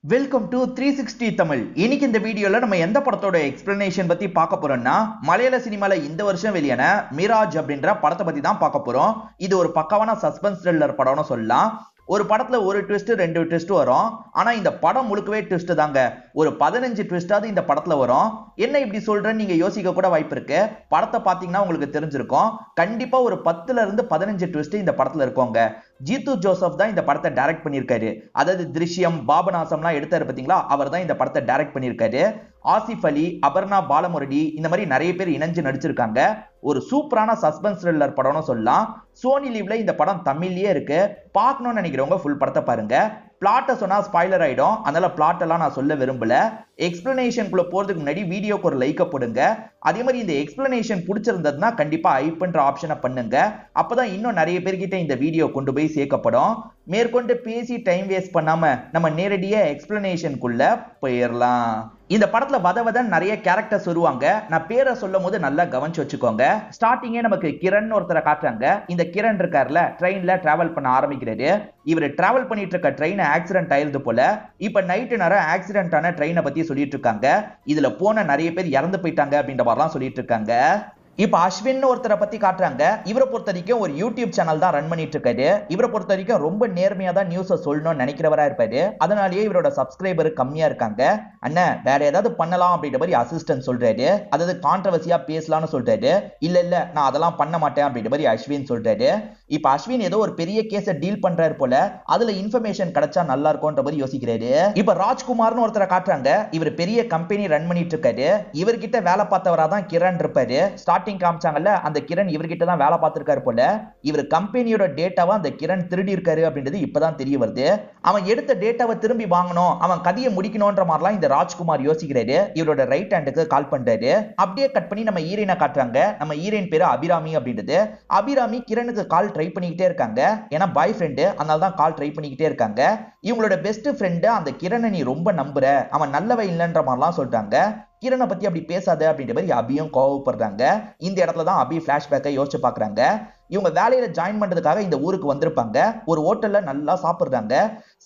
Welcome to 360 Tamil. இன்னைக்கு இந்த வீடியோல நம்ம எந்த படத்தோட எக்ஸ்பிளனேஷன் பத்தி பார்க்க போறோம்னா, மலையாள சினிமால இந்த வருஷம் வெளியான மிராஜ் அப்படின்ற படத்தை பத்தி தான் பார்க்க போறோம். இது ஒரு பக்காவான சஸ்பென்ஸ் த்ரில்லர் படம்னு சொல்லலாம். ஒரு படத்துல ஒரு ட்விஸ்ட் 2 ட்விஸ்ட் வரும். ஆனா இந்த படம் முழுக்கவே ட்விஸ்ட் தாங்க. ஒரு 15 ட்விஸ்டாவது இந்த படத்துல வரும். என்ன இப்படி சொல்றேன்னு நீங்க யோசிக்க கூட வாய்ப்பு இருக்கு. படத்தை பாத்தீங்கன்னா உங்களுக்கு தெரிஞ்சிருக்கும். கண்டிப்பா ஒரு 10ல இருந்து 15 ட்விஸ்ட் இந்த படத்துல இருக்குங்க. ஜீத்து ஜோசப் தான் இந்த படத்தை டைரக்ட் பண்ணியிருக்காரு. அதாவது திருஷ்யம், பாபநாசம்லாம் எடுத்தாரு பாத்தீங்களா, அவர் தான் இந்த படத்தை டைரக்ட் பண்ணியிருக்காரு. ஆசிஃப் அலி, அபர்ணா பாலமுரடி இந்த மாதிரி நிறைய பேர் இணைஞ்சு நடிச்சிருக்காங்க. ஒரு சூப்பரான சஸ்பென்ஸ் த்ரில்லர் படம்னு சொல்லலாம். சோனி லீவ்ல இந்த படம் தமிழ்லயே இருக்கு. பார்க்கணும்னு நினைக்கிறவங்க ஃபுல் படத்தை பாருங்க. பிளாட்டை சொன்னா ஸ்பாய்லர் ஆயிடும், அதனால பிளாட் எல்லாம் நான் சொல்ல விரும்பல. எக்ஸ்பிளனேஷனுக்குள்ள போறதுக்கு முன்னாடி வீடியோக்கு ஒரு லைக்க போடுங்க. அதே மாதிரி இந்த எக்ஸ்பிளனேஷன் பிடிச்சிருந்ததுன்னா கண்டிப்பா ஐப்ன்ற ஆப்ஷனை பண்ணுங்க. அப்பதான் இன்னும் நிறைய பேர்கிட்ட இந்த வீடியோ கொண்டு போய் சேர்க்கப்படும். மேற்கொண்டு பேசி டைம் வேஸ்ட் பண்ணாம நம்ம நேரடியா எக்ஸ்பிளனேஷனுக்குள்ள போயிடலாம். இந்த படத்துல வதவதன் நிறைய கேரக்டர்ஸ் வருவாங்க. நான் பேரை சொல்லும் போது நல்லா கவனிச்சு வச்சுக்கோங்க. ஸ்டார்டிங்கே நமக்கு கிரண் ஒருத்தரை காட்டுறாங்க. இந்த கிரண் இருக்காருல, ட்ரெயின்ல டிராவல் பண்ண ஆரம்பிக்கிறாரு. இவர் டிராவல் பண்ணிட்டு இருக்க ட்ரெயின் ஆக்சிடென்ட் ஆயிருது போல. இப்ப நைட்டு நேரம் ஆக்சிடென்ட் ஆன ட்ரெயினை பத்தி சொல்லிட்டு இருக்காங்க. இதுல போன நிறைய பேர் இறந்து போயிட்டாங்க அப்படின்ற மாதிரிலாம் சொல்லிட்டு இருக்காங்க. இப்ப அஸ்வின் ஒருத்தரை பத்தி காட்டுறாங்க. இவரை பொறுத்த வரைக்கும் ஒரு யூடியூப் சேனல் தான் ரன் பண்ணிட்டு இருக்காரு. இவரை பொறுத்த வரைக்கும் ரொம்ப நேர்மையா தான் நியூஸ் சொல்லணும்னு நினைக்கிறவரா இருப்பாரு. அதனாலேயே இவரோட சப்ஸ்கிரைபர் கம்மியா இருக்காங்க. அண்ணன் வேற ஏதாவது பண்ணலாம் அப்படின்ற மாதிரி அசிஸ்டன்ட் சொல்றாரு. அதாவது கான்ட்ரவர்சியா பேசலாம்னு சொல்றாரு. இல்ல நான் அதெல்லாம் பண்ண மாட்டேன் அப்படின்ற மாதிரி அஸ்வின் சொல்றாரு. இப்ப அஸ்வின் ஏதோ ஒரு பெரிய கேஸை டீல் பண்றாரு போல. அதுல இன்ஃபர்மேஷன் கிடைச்சா நல்லா இருக்கும்ன்ற மாதிரி யோசிக்கிறாரு. இப்ப ராஜ்குமார்னு ஒருத்தரை காட்டுறாங்க. இவர் பெரிய கம்பெனி ரன் பண்ணிட்டு இருக்காரு. இவர்கிட்ட வேலை பார்த்தவரா தான் கிரண் இருப்பாரு. ஸ்டார்டிங் காமிச்சாங்கல்ல, அந்த கிரண் இவர்கிட்ட தான் வேலை பார்த்திருக்காரு போல. இவர் கம்பெனியோட டேட்டாவை அந்த கிரண் திருடி இருக்காரு அப்படின்றது இப்பதான் தெரிய வருது. அவன் எடுத்த டேட்டாவை திரும்பி வாங்கணும், அவன் கதையை முடிக்கணும்ன்ற மாதிரிலாம் இந்த ராஜ்குமார் யோசிக்கிறாரு. இவரோட ரைட் ஹேண்டுக்கு கால் பண்றாரு. அப்படியே கட் பண்ணி நம்ம ஹீரோயினை காட்டுறாங்க. நம்ம ஹீரோயின் பேரு அபிராமி அப்படின்றது. அபிராமி கிரணுக்கு கால் ட்ரை பண்ணிக்கிட்டே இருக்காங்க. ஏன்னா பாய் ஃப்ரெண்டு, அதனால தான் கால் ட்ரை பண்ணிக்கிட்டே இருக்காங்க. இவங்களோட பெஸ்ட் ஃப்ரெண்டு அந்த கிரணை நீ ரொம்ப நம்புற, அவன் நல்லவன் இல்லைன்ற மாதிரிலாம் சொல்றாங்க. கிரணை பத்தி அப்படி பேசாத அப்படின்ற மாதிரி அபியும் கோவப்படுறாங்க. இந்த இடத்துல தான் அபி பிளாஷ்பேக்கை யோசிச்சு பாக்குறாங்க. இவங்க வேலையில ஜாயின் பண்றதுக்காக இந்த ஊருக்கு வந்திருப்பாங்க. ஒரு ஹோட்டல்ல நல்லா சாப்பிடுறாங்க.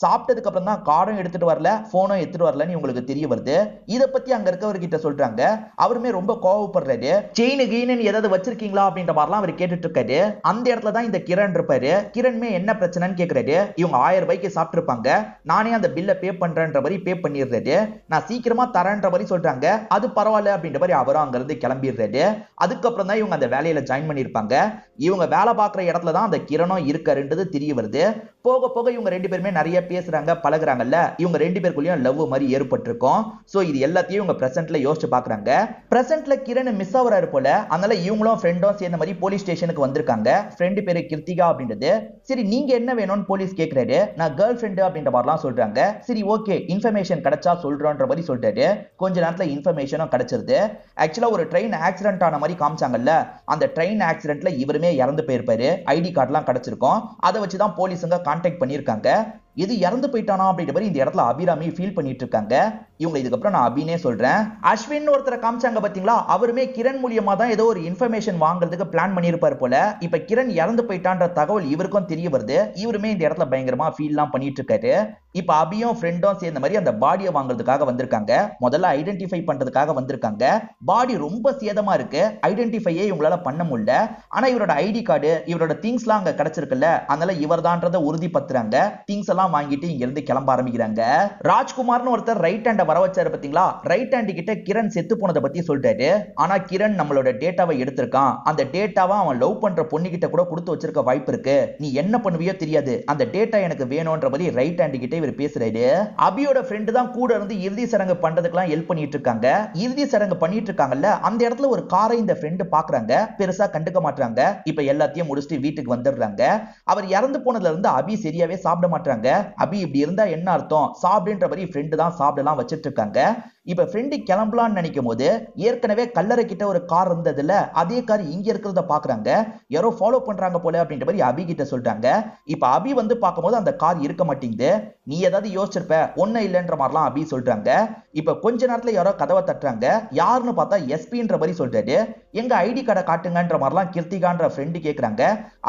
சாப்பிட்டதுக்கு அப்புறம் தான் கார்டும் எடுத்துட்டு வரல, போனும் எடுத்துட்டு வரலன்னு இவங்களுக்கு தெரிய வருது. இதை பத்தி அங்க இருக்கவர்கிட்ட சொல்றாங்க. அவருமே ரொம்ப கோவப்படுறாரு. செயின் கீனன் ஏதாவது வச்சிருக்கீங்களா அப்படின்ற மாதிரிலாம் அவர் கேட்டுட்டு இருக்காரு. அந்த இடத்துல தான் இந்த கிரண் இருப்பாரு. கிரண்மே என்ன பிரச்சனைன்னு கேக்குறாரு. இவங்க 1000 ரூபாய்க்கு சாப்பிட்டுருப்பாங்க. நானே அந்த பில்லை பே பண்றேன்ற மாதிரி பே பண்ணிடுறாரு. நான் சீக்கிரமா தரேன்ற மாதிரி சொல்றாங்க. அது பரவாயில்ல அப்படின்ற மாதிரி அவரும் அங்க இருந்து கிளம்பிடுறாரு. அதுக்கப்புறம் தான் இவங்க அந்த வேலையில ஜாயின் பண்ணிருப்பாங்க. இவங்க வேலை பார்க்குற இடத்துல தான் அந்த கிரணம் இருக்காருன்றது தெரிய வருது. போக போக இவங்க 2 பேருமே நிறைய பேசுறாங்க, பழகுறாங்கல்ல. இவங்க 2 பேருக்குள்ளயும் லவ் மாதிரி ஏற்பட்டிருக்கும். சோ இது எல்லாத்தையும் இவங்க பிரசன்ட்ல யோசிச்சு பாக்குறாங்க. பிரசன்ட்ல கிரண் மிஸ் ஆகுறாரு போல. அதனால இவங்களும் ஃப்ரெண்டும் சேர்ந்த மாதிரி போலீஸ் ஸ்டேஷனுக்கு வந்திருக்காங்க. ஃப்ரெண்டு பேரு கிருத்திகா அப்படின்றது. சரி நீங்க என்ன வேணும்னு போலீஸ் கேக்குறாரு. நான் கேர்ள் ஃப்ரெண்டு அப்படின்ற மாதிரிலாம் சொல்றாங்க. சரி ஓகே, இன்ஃபர்மேஷன் கிடைச்சா சொல்றோன்ற மாதிரி சொல்றாரு. கொஞ்ச நேரத்துல இன்ஃபர்மேஷனும் கிடைச்சிருது. ஆக்சுவலா ஒரு ட்ரெயின் ஆக்சிடென்ட் ஆன மாதிரி காமிச்சாங்கல்ல, அந்த ட்ரெயின் ஆக்சிடென்ட்ல இவருமே இறந்து போயிருப்பாரு. ஐடி கார்டுலாம் கிடைச்சிருக்கும். அதை வச்சுதான் போலீஸுங்க கான்டாக்ட் பண்ணிருக்காங்க. இது இறந்து போயிட்டானா அப்படின்ற மாதிரி இந்த இடத்துல அபிராமி ஃபீல் பண்ணிட்டு இருக்காங்க. இவங்க இதுக்கப்புறம் நான் அபினே சொல்றேன். அஸ்வின் ஒருத்தரை காமிச்சாங்க பாத்தீங்களா, அவருமே கிரண் மூலியமா தான் ஏதோ ஒரு இன்ஃபர்மேஷன் வாங்குறதுக்கு பிளான் பண்ணிருப்பாரு போல. இப்ப கிரண் இறந்து போயிட்டான்ற தகவல் இவருக்கும் தெரிய வருது. இவருமே இந்த இடத்துல பயங்கரமா ஃபீல்லாம் பண்ணிட்டு இருக்காரு. இப்ப அபியும் ஃப்ரெண்டும் சேர்ந்த மாதிரி அந்த பாடியை வாங்குறதுக்காக வந்திருக்காங்க. முதல்ல ஐடென்டிஃபை பண்றதுக்காக வந்திருக்காங்க. பாடி ரொம்ப சேதமா இருக்கு. ஐடென்டிஃபையே இவங்களால பண்ண முடியல. ஆனா இவரோட ஐடி கார்டு, இவரோட திங்ஸ்லாம் அங்க கிடைச்சிருக்குல்ல, அதனால இவர் தான்றதை உறுதிப்படுத்துறாங்க. திங்ஸ் எல்லாம் வாங்கிட்டு இங்க இருந்து கிளம்ப ஆரம்பிக்கிறாங்க. ராஜ்குமார்னு ஒருத்தர் ரைட் ஹேண்ட வர வச்சாரு பாத்தீங்களா, ரைட் ஹேண்ட் கிட்ட கிரண் செத்து போனதை பத்தி சொல்றாரு. ஆனா கிரண் நம்மளோட டேட்டாவை எடுத்திருக்கான். அந்த டேட்டாவை அவன் லவ் பண்ற பொண்ணு கிட்ட கூட கொடுத்து வச்சிருக்க வாய்ப்பு இருக்கு. நீ என்ன பண்ணுவியோ தெரியாது, அந்த டேட்டா எனக்கு வேணும்ன்ற மாதிரி ரைட் ஹேண்ட் கிட்ட இவர் பேசுறாரு. அபியோட ஃப்ரெண்டு தான் கூட இருந்து இறுதி சடங்கு பண்றதுக்கெல்லாம் ஹெல்ப் பண்ணிட்டு இருக்காங்க. இறுதி சடங்கு பண்ணிட்டு இருக்காங்கல்ல, அந்த இடத்துல ஒரு காரை இந்த ஃப்ரெண்டு பாக்குறாங்க. பெருசா கண்டுக்க மாட்டாங்க. இப்ப எல்லாத்தையும் முடிச்சுட்டு வீட்டுக்கு வந்துடுறாங்க. அவர் இறந்து போனதுல இருந்து அபி சரியாவே சாப்பிட மாட்டாங்க. அபி இப்படி இருந்தா என்ன அர்த்தம், சாப்பிடுன்ற மாதிரி ஃப்ரெண்டு தான் சாப்பிடலாம் வச்சிட்டு இருக்காங்க. இப்ப ஃப்ரெண்டு கிளம்பலான்னு நினைக்கும் போது ஏற்கனவே கல்லறை கிட்ட ஒரு கார் இருந்ததுல, அதே கார் இங்க இருக்கிறத பாக்குறாங்க. யாரோ ஃபாலோ பண்றாங்க போல அப்படின்ற மாதிரி அபி கிட்ட சொல்றாங்க. இப்ப அபி வந்து பார்க்கும்போது அந்த கார் இருக்க மாட்டேங்குது. நீ ஏதாவது யோசிச்சிருப்ப, ஒன்னும் இல்லைன்ற மாதிரிலாம் அபி சொல்றாங்க. இப்ப கொஞ்ச நேரத்துல யாரோ கதவை தட்டுறாங்க. யாருன்னு பார்த்தா எஸ்பின்ற மாதிரி சொல்றாரு. எங்க ஐடி கார்டை காட்டுங்கன்ற மாதிரிலாம் கிருத்திகான்ற ஃப்ரெண்டு கேக்குறாங்க.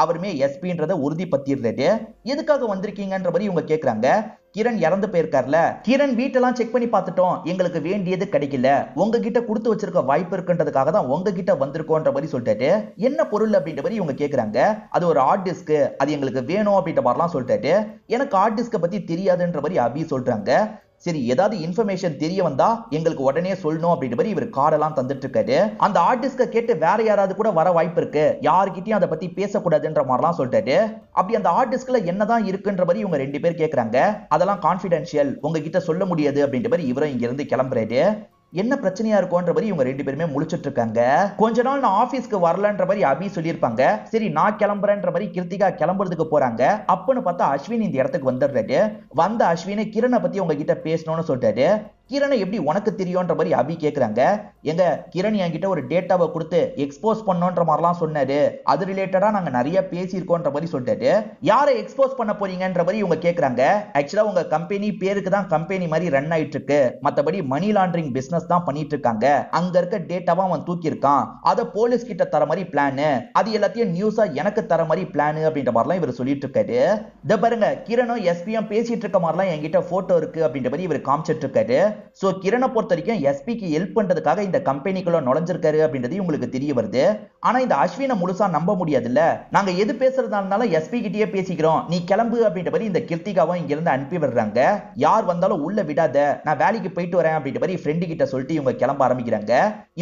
அவருமே எஸ்பின்றதை உறுதிப்படுத்திடுறாரு. எதுக்காக வந்திருக்கீங்கன்ற மாதிரி இவங்க கேக்குறாங்க. கிரண் இறந்து போயிருக்காருல, கிரண் வீட்டெல்லாம் செக் பண்ணி பார்த்துட்டோம், எங்களுக்கு வேண்டியது கிடைக்கல, உங்ககிட்ட கொடுத்து வச்சிருக்க வாய்ப்பு இருக்குன்றதுக்காக தான் உங்ககிட்ட வந்திருக்கோன்ற மாதிரி சொல்லிட்டு என்ன பொருள் அப்படின்ற மாதிரி இவங்க கேக்குறாங்க. அது ஒரு ஹார்ட் டிஸ்க், அது எங்களுக்கு வேணும் அப்படின்ற மாதிரிலாம் சொல்லிட்டு எனக்கு ஹார்ட் டிஸ்க பத்தி தெரியாதுன்ற மாதிரி அபி சொல்றாங்க. சரி, ஏதாவது இன்ஃபர்மேஷன் தெரிய வந்தா எங்களுக்கு உடனே சொல்லணும் அப்படின்ற மாதிரி இவர் கார்டெல்லாம் தந்துட்டு இருக்காரு. அந்த ஹார்ட் டிஸ்க கேட்டு வேற யாராவது கூட வர வாய்ப்பு இருக்கு, யாருக்கிட்டையும் அதை பத்தி பேசக்கூடாதுன்ற மாதிரிலாம் சொல்லிட்டாரு. அப்படி அந்த ஹார்ட் டிஸ்க்ல என்னதான் இருக்குன்ற மாதிரி இவங்க ரெண்டு பேர் கேக்குறாங்க. அதெல்லாம் கான்பிடென்ஷியல், உங்ககிட்ட சொல்ல முடியாது அப்படின்ற மாதிரி இவரும் இங்க இருந்து கிளம்புறாரு. என்ன பிரச்சனையா இருக்கும்ன்ற மாதிரி இவங்க ரெண்டு பேருமே முழிச்சிட்டு இருக்காங்க. கொஞ்ச நாள் நான் ஆபீஸ்க்கு வரலன்ற மாதிரி அபி சொல்லியிருப்பாங்க. சரி, நான் கிளம்புறேன்ற மாதிரி கிருத்திகா கிளம்புறதுக்கு போறாங்க. அப்பன்னு பார்த்தா அஸ்வின் இந்த இடத்துக்கு வந்துடுறாரு. வந்த அஸ்வினை கிரணை பத்தி உங்ககிட்ட பேசணும்னு சொல்லிட்டாரு. கிரணை எப்படி உனக்கு தெரியும்ன்ற மாதிரி அபி கேக்குறாங்க. எங்க கிரண் என்கிட்ட ஒரு டேட்டாவை கொடுத்து எக்ஸ்போஸ் பண்ணோன்ற மாதிரிலாம் சொன்னாரு, அது ரிலேட்டடா நாங்க நிறைய பேசியிருக்கோன்ற மாதிரி சொல்லிட்டாரு. யாரை எக்ஸ்போஸ் பண்ண போறீங்கன்ற மாதிரி இவங்க கேக்குறாங்க. ஆக்சுவலா உங்க கம்பெனி பேருக்கு தான் கம்பெனி மாதிரி ரன் ஆயிட்டு இருக்கு, மத்தபடி மணி லாண்டரிங் பிசினஸ் தான் பண்ணிட்டு இருக்காங்க. அங்க இருக்க டேட்டாவா அவன் தூக்கி இருக்கான், அத போலீஸ் கிட்ட தர மாதிரி பிளான், அது எல்லாத்தையும் நியூஸா எனக்கு தர மாதிரி பிளான் அப்படின்ற மாதிரிலாம் இவர் சொல்லிட்டு இருக்காரு. இத பாருங்க, கிரணும் எஸ்பியும் பேசிட்டு இருக்க மாதிரிலாம் என்கிட்ட போட்டோ இருக்கு அப்படின்ற மாதிரி இவர் காமிச்சிட்டு இருக்காரு. சோ கிரணை பொறுத்த வரைக்கும் எஸ்பிக்கு ஹெல்ப் பண்றதுக்காக இந்த கம்பெனிக்குள்ள நுழைஞ்சிருக்காரு அப்படின்றது உங்களுக்கு தெரிய வருது. ஆனா இந்த அஸ்வினை முழுசா நம்ப முடியாதுல்ல. நாங்க எது பேசுறதுனால எஸ்பி கிட்டயே பேசிக்கிறோம், நீ கிளம்பு அப்படின்ற மாதிரி இந்த கிருத்திகாவும் இங்க இருந்து அனுப்பி விடுறாங்க. யார் வந்தாலும் உள்ள விடாத, நான் வேலைக்கு போயிட்டு வரேன் அப்படின்ற மாதிரி ஃப்ரெண்டு கிட்ட சொல்லிட்டு இவங்க கிளம்ப ஆரம்பிக்கிறாங்க.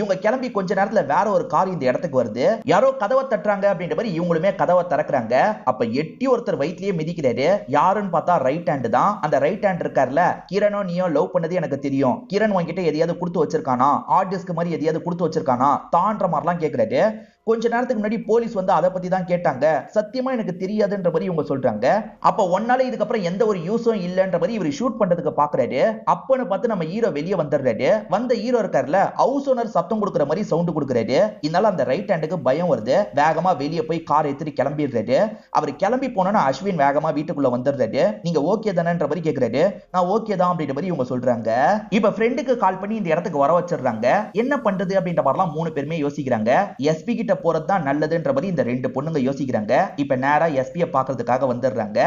இவங்க கிளம்பி கொஞ்ச நேரத்துல வேற ஒரு கார் இந்த இடத்துக்கு வருது. யாரோ கதவை தட்டுறாங்க அப்படின்ற மாதிரி இவங்களுமே கதவை திறக்கிறாங்க. அப்ப எட்டி ஒருத்தர் வயிற்றிலேயே மிதிக்கிறாரு. யாருன்னு பார்த்தா ரைட் ஹேண்ட் தான். அந்த ரைட் ஹேண்ட் இருக்காருல, கிரணோ நீயோ லவ் பண்ணது எனக்கு தெரியும், கிரண் உன்கிட்ட எதையாவது கொடுத்து வச்சிருக்கானா, ஹார்ட் டிஸ்க் மாதிரி எதையாவது கொடுத்து வச்சிருக்கானா தான்ற மாதிரிலாம் கேக்குறாரு. கொஞ்ச நேரத்துக்கு முன்னாடி போலீஸ் வந்து அதை பத்தி தான் கேட்டாங்க, சத்தியமா எனக்கு தெரியாதுன்ற மாதிரி இவங்க சொல்றாங்க. அப்ப ஒன்னால இதுக்கப்புறம் எந்த ஒரு யூஸும் இல்லன்ற மாதிரி இவர் ஷூட் பண்றதுக்கு பாக்குறாரு. அப்பன்னு பார்த்து நம்ம ஹீரோ வெளியே வந்துடுறாரு. வந்த ஹீரோ இருக்காருல, ஹவுஸ் ஓனர் சத்தம் கொடுக்குற மாதிரி சவுண்ட் கொடுக்குறாரு. இதனால அந்த ரைட் ஹேண்டுக்கு பயம் வருது. வேகமா வெளியே போய் கார் எடுத்துட்டு கிளம்பிடுறாரு. அவர் கிளம்பி போனோன்னா அஸ்வின் வேகமா வீட்டுக்குள்ள வந்துடுறாரு. நீங்க ஓகே தானேன்ற மாதிரி கேக்குறாரு. நான் ஓகே தான் அப்படின்ற மாதிரி இவங்க சொல்றாங்க. இப்ப ஃப்ரெண்டுக்கு கால் பண்ணி இந்த இடத்துக்கு வர வச்சிடுறாங்க. என்ன பண்றது அப்படின்ற மாதிரிலாம் மூணு பேருமே யோசிக்கிறாங்க. எஸ்பி கிட்ட போறதுதான் நல்லதுன்ற மாதிரி இந்த ரெண்டு பொண்ணுங்க யோசிக்கிறாங்க. இப்ப நேரா எஸ்பியை பாக்குறதுக்காக வந்துடுறாங்க.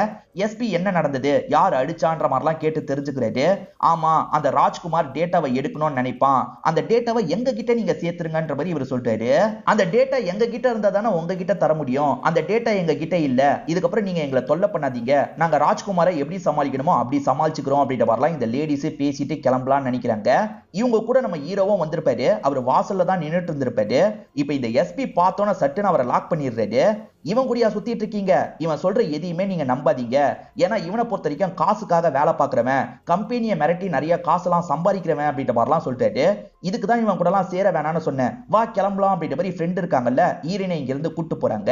எஸ்பி என்ன நடந்தது, யார் அடிச்சான்ற மாதிரிலாம் கேட்டு தெரிஞ்சுக்கிறாரு. ஆமா, அந்த ராஜ்குமார் டேட்டாவை எடுக்கணும்னு நினைப்பான், அந்த டேட்டாவை எங்க கிட்ட நீங்க சேர்த்துருங்கன்ற மாதிரி இவர் சொல்றாரு. அந்த டேட்டா எங்க கிட்ட இருந்தா தானே உங்ககிட்ட தர முடியும், அந்த டேட்டா எங்க கிட்ட இல்ல, இதுக்கப்புறம் நீங்க எங்களை தொல்லை பண்ணாதீங்க, நாங்க ராஜ்குமாரை எப்படி சமாளிக்கணுமோ அப்படி சமாளிச்சுக்கிறோம் அப்படின்ற மாதிரிலாம் இந்த லேடிஸ் பேசிட்டு கிளம்பலாம்னு நினைக்கிறாங்க. இவங்க கூட நம்ம ஹீரோவும் வந்திருப்பாரு. அவர் வாசல்ல தான் நின்னுட்டு இருந்திருப்பாரு. இப்ப இந்த எஸ்பி பார்த்தோன்னா சட்டுன்னு அவரை லாக் பண்ணிடுறாரு. இவன் கூடயா சுத்திட்டு இருக்கீங்க, இவன் சொல்ற எதையுமே நீங்க நம்பாதீங்க, ஏன்னா இவனை பொறுத்த வரைக்கும் காசுக்காக வேலை பார்க்கிறவன், கம்பெனியை மிரட்டி நிறைய காசெல்லாம் சம்பாதிக்கிறவன் அப்படின்ற மாதிரிலாம் சொல்லிட்டாரு. இதுக்குதான் இவன் கூட எல்லாம் சேர வேணாம்னு சொன்னேன், வா கிளம்பலாம் அப்படின்ற மாதிரி ஃப்ரெண்ட் இருக்காங்கல்ல, ஈரனை இங்க இருந்து கூட்டு போறாங்க.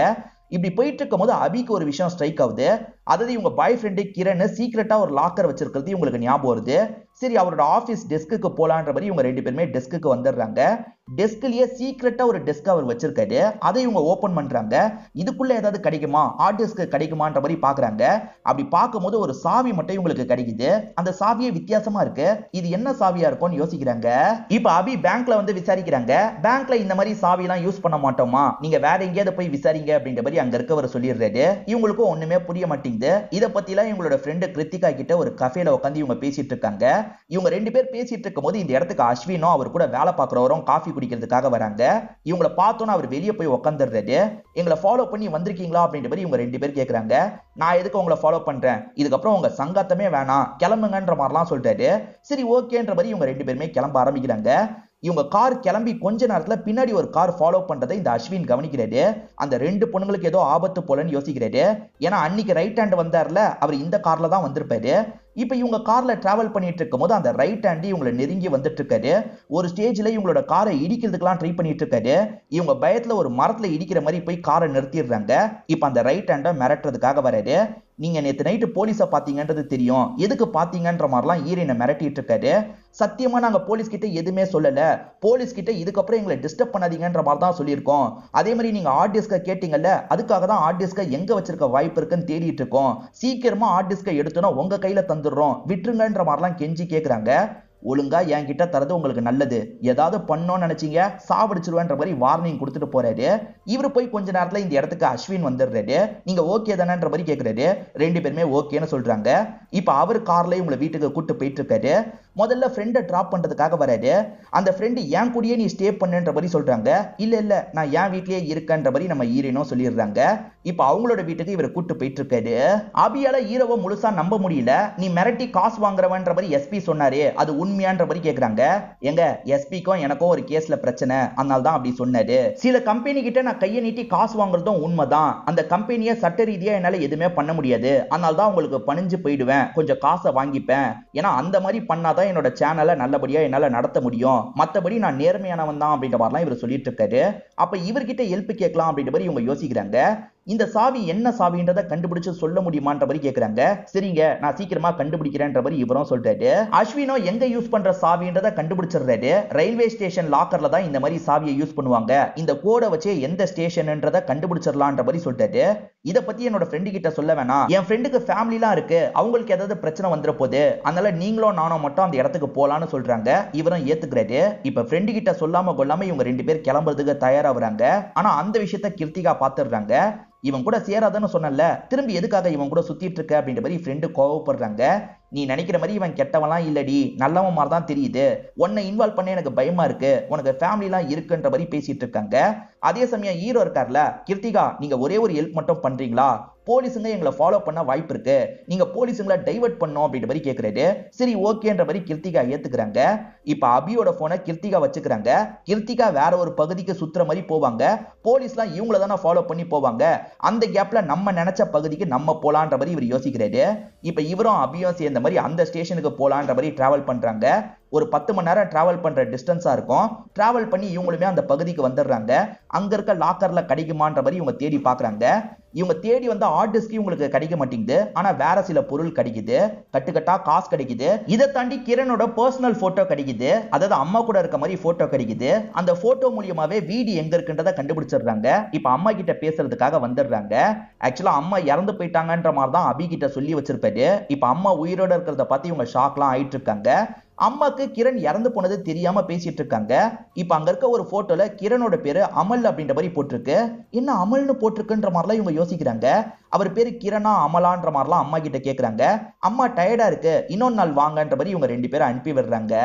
இப்படி போயிட்டு இருக்கும் போது அபிக்கு ஒரு விஷயம் ஸ்ட்ரைக் ஆகுது. அதாவது இவங்க பாய் ஃப்ரெண்டு கிரண் சீக்கிரட்டா ஒரு லாக்கர் வச்சிருக்கிறது இவங்களுக்கு ஞாபகம் வருது. சரி, அவரோட ஆபீஸ் டெஸ்க்கு போலான்ற மாதிரி இவங்க ரெண்டு பேருமே டெஸ்க்கு வந்துடுறாங்க. டெஸ்க்லயே சீக்கிரட்டா ஒரு டெஸ்க் அவர் வச்சிருக்காரு. அதை இவங்க ஓபன் பண்றாங்க. இதுக்குள்ள ஏதாவது கிடைக்குமா, ஹார்ட் டிஸ்க் கிடைக்குமான்ற மாதிரி பாக்குறாங்க. அப்படி பார்க்கும்போது ஒரு சாவி மட்டும் இவங்களுக்கு கிடைக்குது. அந்த சாவியே வித்தியாசமா இருக்கு. இது என்ன சாவியா இருக்கும்னு யோசிக்கிறாங்க. இப்ப அபி பேங்க்ல வந்து விசாரிக்கிறாங்க. பேங்க்ல இந்த மாதிரி சாவி எல்லாம் யூஸ் பண்ண மாட்டோமா, நீங்க வேற எங்கேயாவது போய் விசாரிங்க அப்படின்ற மாதிரி அங்க இருக்கவர் சொல்லிடுறாரு. இவங்களுக்கும் ஒண்ணுமே புரிய மாட்டேங்குது. இதை பத்தி எல்லாம் இவங்களோட ஃப்ரெண்டு கிருத்திகா கிட்ட ஒரு கஃபேல உட்காந்து இவங்க பேசிட்டு இருக்காங்க. இவங்க ரெண்டு பேர் பேசிட்டு இருக்கும் போது இந்த இடத்துக்கு அஸ்வினும் அவர் கூட வேலை பார்க்கிறவரும் காஃபி குடிக்கிறதுக்காக வராங்க. இவங்களை பார்த்தோன்னா அவர் வெளியே போய் உட்காந்துடுறாரு. எங்களை ஃபாலோ பண்ணி வந்திருக்கீங்களா அப்படின்ற மாதிரி இவங்க ரெண்டு பேர் கேட்கறாங்க. நான் எதுக்கு உங்களை ஃபாலோ பண்றேன், இதுக்கப்புறம் உங்க சங்காத்தமே வேணாம், கிளம்புங்கன்ற மாதிரிலாம் சொல்லிட்டாரு. சரி ஓகேன்ற மாதிரி இவங்க ரெண்டு பேருமே கிளம்ப ஆரம்பிக்கிறாங்க. இவங்க கார் கிளம்பி கொஞ்ச நேரத்துல பின்னாடி ஒரு கார் ஃபாலோ பண்றதை இந்த அஸ்வின் கவனிக்கிறாரு. அந்த ரெண்டு பொண்ணுங்களுக்கு ஏதோ ஆபத்து போலன்னு யோசிக்கிறாரு. ஏன்னா அன்னைக்கு ரைட் ஹேண்ட் வந்தார்ல, அவர் இந்த கார்ல தான் வந்திருப்பாரு. இப்ப இவங்க கார்ல டிராவல் பண்ணிட்டு இருக்கும் போது அந்த ரைட் ஹேண்ட் இவங்களை நெருங்கி வந்துட்டு இருக்காரு. ஒரு ஸ்டேஜ்ல இவங்களோட காரை இடிக்கிறதுக்கெல்லாம் ட்ரை பண்ணிட்டு இருக்காரு. இவங்க பயத்துல ஒரு மரத்துல இடிக்கிற மாதிரி போய் காரை நிறுத்திடுறாங்க. இப்ப அந்த ரைட் ஹேண்டை மிரட்டுறதுக்காக வராரு. நீங்க நேத்து நைட்டு போலீஸை பாத்தீங்கன்றது தெரியும், எதுக்கு பாத்தீங்கன்ற மாதிரிலாம் ஈரனை மிரட்டிட்டு இருக்காரு. சத்தியமா நாங்க போலீஸ் கிட்ட எதுவுமே சொல்லல, போலீஸ் கிட்ட இதுக்கப்புறம் எங்களை டிஸ்டர்ப் பண்ணாதீங்கன்ற மாதிரி தான் சொல்லியிருக்கோம். அதே மாதிரி நீங்க ஹார்ட் டிஸ்கை கேட்டீங்கல்ல, அதுக்காக தான் ஹார்ட் டிஸ்கை எங்க வச்சிருக்க வாய்ப்பு இருக்குன்னு தேடிட்டு இருக்கோம். சீக்கிரமா ஹார்ட் டிஸ்கை எடுத்தோன்னா உங்க கையில தந்துடுறோம், விட்டுருங்கன்ற மாதிரிலாம் கெஞ்சி கேட்கறாங்க. ஒழுங்கா என்கிட்ட தரது உங்களுக்கு நல்லது, ஏதாவது பண்ணோம்னு நினைச்சீங்க சாவடிச்சிருவேன்ற மாதிரி வார்னிங் கொடுத்துட்டு போறாரு. இவரு போய் கொஞ்ச நேரத்துல இந்த இடத்துக்கு அஸ்வின் வந்துடுறாரு. நீங்க ஓகே தானேன்ற மாதிரி கேக்குறாரு. ரெண்டு பேருமே ஓகேன்னு சொல்றாங்க. இப்ப அவர் கார்ல உங்களை வீட்டுக்கு கூட்டு போயிட்டு இருக்காரு. முதல்ல ஃப்ரெண்டை டிராப் பண்றதுக்காக வராரு. அந்த ஃப்ரெண்டு என் கூடயே நீ ஸ்டே பண்ணுன்ற மாதிரி சொல்றாங்க. இல்ல இல்ல நான் என் வீட்லயே இருக்கன்ற மாதிரி நம்ம ஹீரோனும் சொல்லிடுறாங்க. இப்ப அவங்களோட வீட்டுக்கு இவரை கூட்டு போயிட்டு இருக்காரு. அபியால ஹீரோவை முழுசா நம்ப முடியல. நீ மிரட்டி காசு வாங்குறவன்ற மாதிரி எஸ்பி சொன்னாரு, அது உண்மையான்ற மாதிரி கேக்குறாங்க. எங்க எஸ்பிக்கும் எனக்கும் ஒரு கேஸ்ல பிரச்சனை, அதனால தான் அப்படி சொன்னாரு. சில கம்பெனி கிட்ட நான் கையை நீட்டி காசு வாங்குறதும் உண்மைதான். அந்த கம்பெனியை சட்ட ரீதியா என்னால எதுவுமே பண்ண முடியாது, அதனால தான் உங்களுக்கு பணிஞ்சு போயிடுவேன், கொஞ்சம் காசை வாங்கிப்பேன். ஏன்னா அந்த மாதிரி பண்ணாதான் என்னோட சேனலை நல்லபடியா என்னால நடத்த முடியும், மத்தபடி நான் நேர்மையானவன் தான் அப்படின்ற மாதிரிலாம் இவர் சொல்லிட்டு இருக்காரு. அப்ப இவர்கிட்ட ஹெல்ப் கேட்கலாம் அப்படின்ற மாதிரி இவங்க யோசிக்கிறாங்க. இந்த சாவி என்ன சாவின்றதை கண்டுபிடிச்சு சொல்ல முடியுமான்ற மாதிரி கேக்குறாங்க. சரிங்க நான் சீக்கிரமா கண்டுபிடிக்கிறேன்ற மாதிரி இவரும் சொல்றாரு. அஸ்வினோ எங்க யூஸ் பண்ற சாவின்றதை கண்டுபிடிச்சிடுறாரு. ரயில்வே ஸ்டேஷன் லாக்கர்ல தான் இந்த மாதிரி சாவியை யூஸ் பண்ணுவாங்க, இந்த கோடை வச்சு எந்த ஸ்டேஷன்ன்றதை கண்டுபிடிச்சிடலான்ற மாதிரி சொல்றாரு. இத பத்தி என்னோட ஃப்ரெண்டு கிட்ட சொல்ல வேணாம், என் ஃப்ரெண்டுக்கு ஃபேமிலிலாம் இருக்கு, அவங்களுக்கு ஏதாவது பிரச்சனை வந்துற போது, அதனால நீங்களும் நானும் மட்டும் அந்த இடத்துக்கு போலான்னு சொல்றாங்க. இவரும் ஏத்துக்கிறாரு. இப்ப ஃப்ரெண்டு கிட்ட சொல்லாம கொள்ளாம இவங்க ரெண்டு பேர் கிளம்புறதுக்கு தயாராகிறாங்க. ஆனா அந்த விஷயத்த கிருத்திகா பாத்துடுறாங்க. இவன் கூட சேராதன்னு சொன்னல, திரும்பி எதுக்காக இவன் கூட சுத்திட்டு இருக்க அப்படின்ற மாதிரி ஃப்ரெண்டு கோவப்படுறாங்க. நீ நினைக்கிற மாதிரி இவன் கெட்டவன்லாம் இல்லடி, நல்லவன் மாதிரி தான் தெரியுது, உன்னை இன்வால்வ் பண்ண எனக்கு பயமா இருக்கு, உனக்கு ஃபேமிலிலாம் இருக்குன்ற மாதிரி பேசிட்டு இருக்காங்க. அதே சமயம் ஹீரோ இருக்கார்ல, கிருத்திகா நீங்க ஒரே ஒரு ஹெல்ப் மட்டும் பண்றீங்களா, போலீஸுங்க எங்களை ஃபாலோ பண்ண வாய்ப்பு இருக்கு, நீங்க போலீஸுங்களை டைவர்ட் பண்ணோம் அப்படின்ற மாதிரி கேக்குறாரு. சரி ஓகேன்ற மாதிரி கிருத்திகா ஏத்துக்கிறாங்க. இப்ப அபியோட போனை கிருத்திகா வச்சுக்கிறாங்க. கிருத்திகா வேற ஒரு பகுதிக்கு சுத்துற மாதிரி போவாங்க. போலீஸ்லாம் இவங்கள தானே ஃபாலோ பண்ணி போவாங்க, அந்த கேப்ல நம்ம நினைச்ச பகுதிக்கு நம்ம போலான்ற மாதிரி இவர் யோசிக்கிறாரு. இப்ப இவரும் அபியும் சேர்ந்த மாதிரி அந்த ஸ்டேஷனுக்கு போலான்ற மாதிரி டிராவல் பண்றாங்க. ஒரு 10 மணி நேரம் டிராவல் பண்ற டிஸ்டன்ஸா இருக்கும். டிராவல் பண்ணி இவங்களுமே அந்த பகுதிக்கு வந்துடுறாங்க. அங்க இருக்க லாக்கர்ல கிடைக்குமான்ற மாதிரி இவங்க தேடி பாக்குறாங்க. இவங்க தேடி வந்து ஹார்ட் டிஸ்க் உங்களுக்கு கிடைக்க மாட்டேங்குது, ஆனா வேற சில பொருள் கிடைக்குது, கட்டுக்கட்டா காசு கிடைக்குது. இதை தாண்டி கிரணோட பர்சனல் போட்டோ கிடைக்குது, அதாவது அம்மா கூட இருக்க மாதிரி போட்டோ கிடைக்குது. அந்த போட்டோ மூலியமாவே வீடு எங்க இருக்குன்றத கண்டுபிடிச்சிடுறாங்க. இப்ப அம்மா கிட்ட பேசுறதுக்காக வந்துடுறாங்க. ஆக்சுவலா அம்மா இறந்து போயிட்டாங்கன்ற மாதிரி தான் அபி கிட்ட சொல்லி வச்சிருப்பாரு. இப்ப அம்மா உயிரோட இருக்கிறத பார்த்து இவங்க ஷாக்லாம் ஆயிட்டு இருக்காங்க. அம்மாக்கு கிரண் இறந்து போனது தெரியாம பேசிட்டு இருக்காங்க. இப்ப அங்க இருக்க ஒரு போட்டோல கிரணோட பேரு அமல் அப்படின்ற மாதிரி போட்டிருக்கு. என்ன அமல்னு போட்டிருக்குன்ற மாதிரிலாம் இவங்க யோசிக்கிறாங்க. அவர் பேரு கிரணா அமலான்ற மாதிரிலாம் அம்மா கிட்ட கேக்குறாங்க. அம்மா டயர்டா இருக்கு, இன்னொரு நாள் வாங்கன்ற மாதிரி இவங்க ரெண்டு பேரும் அனுப்பி விடுறாங்க.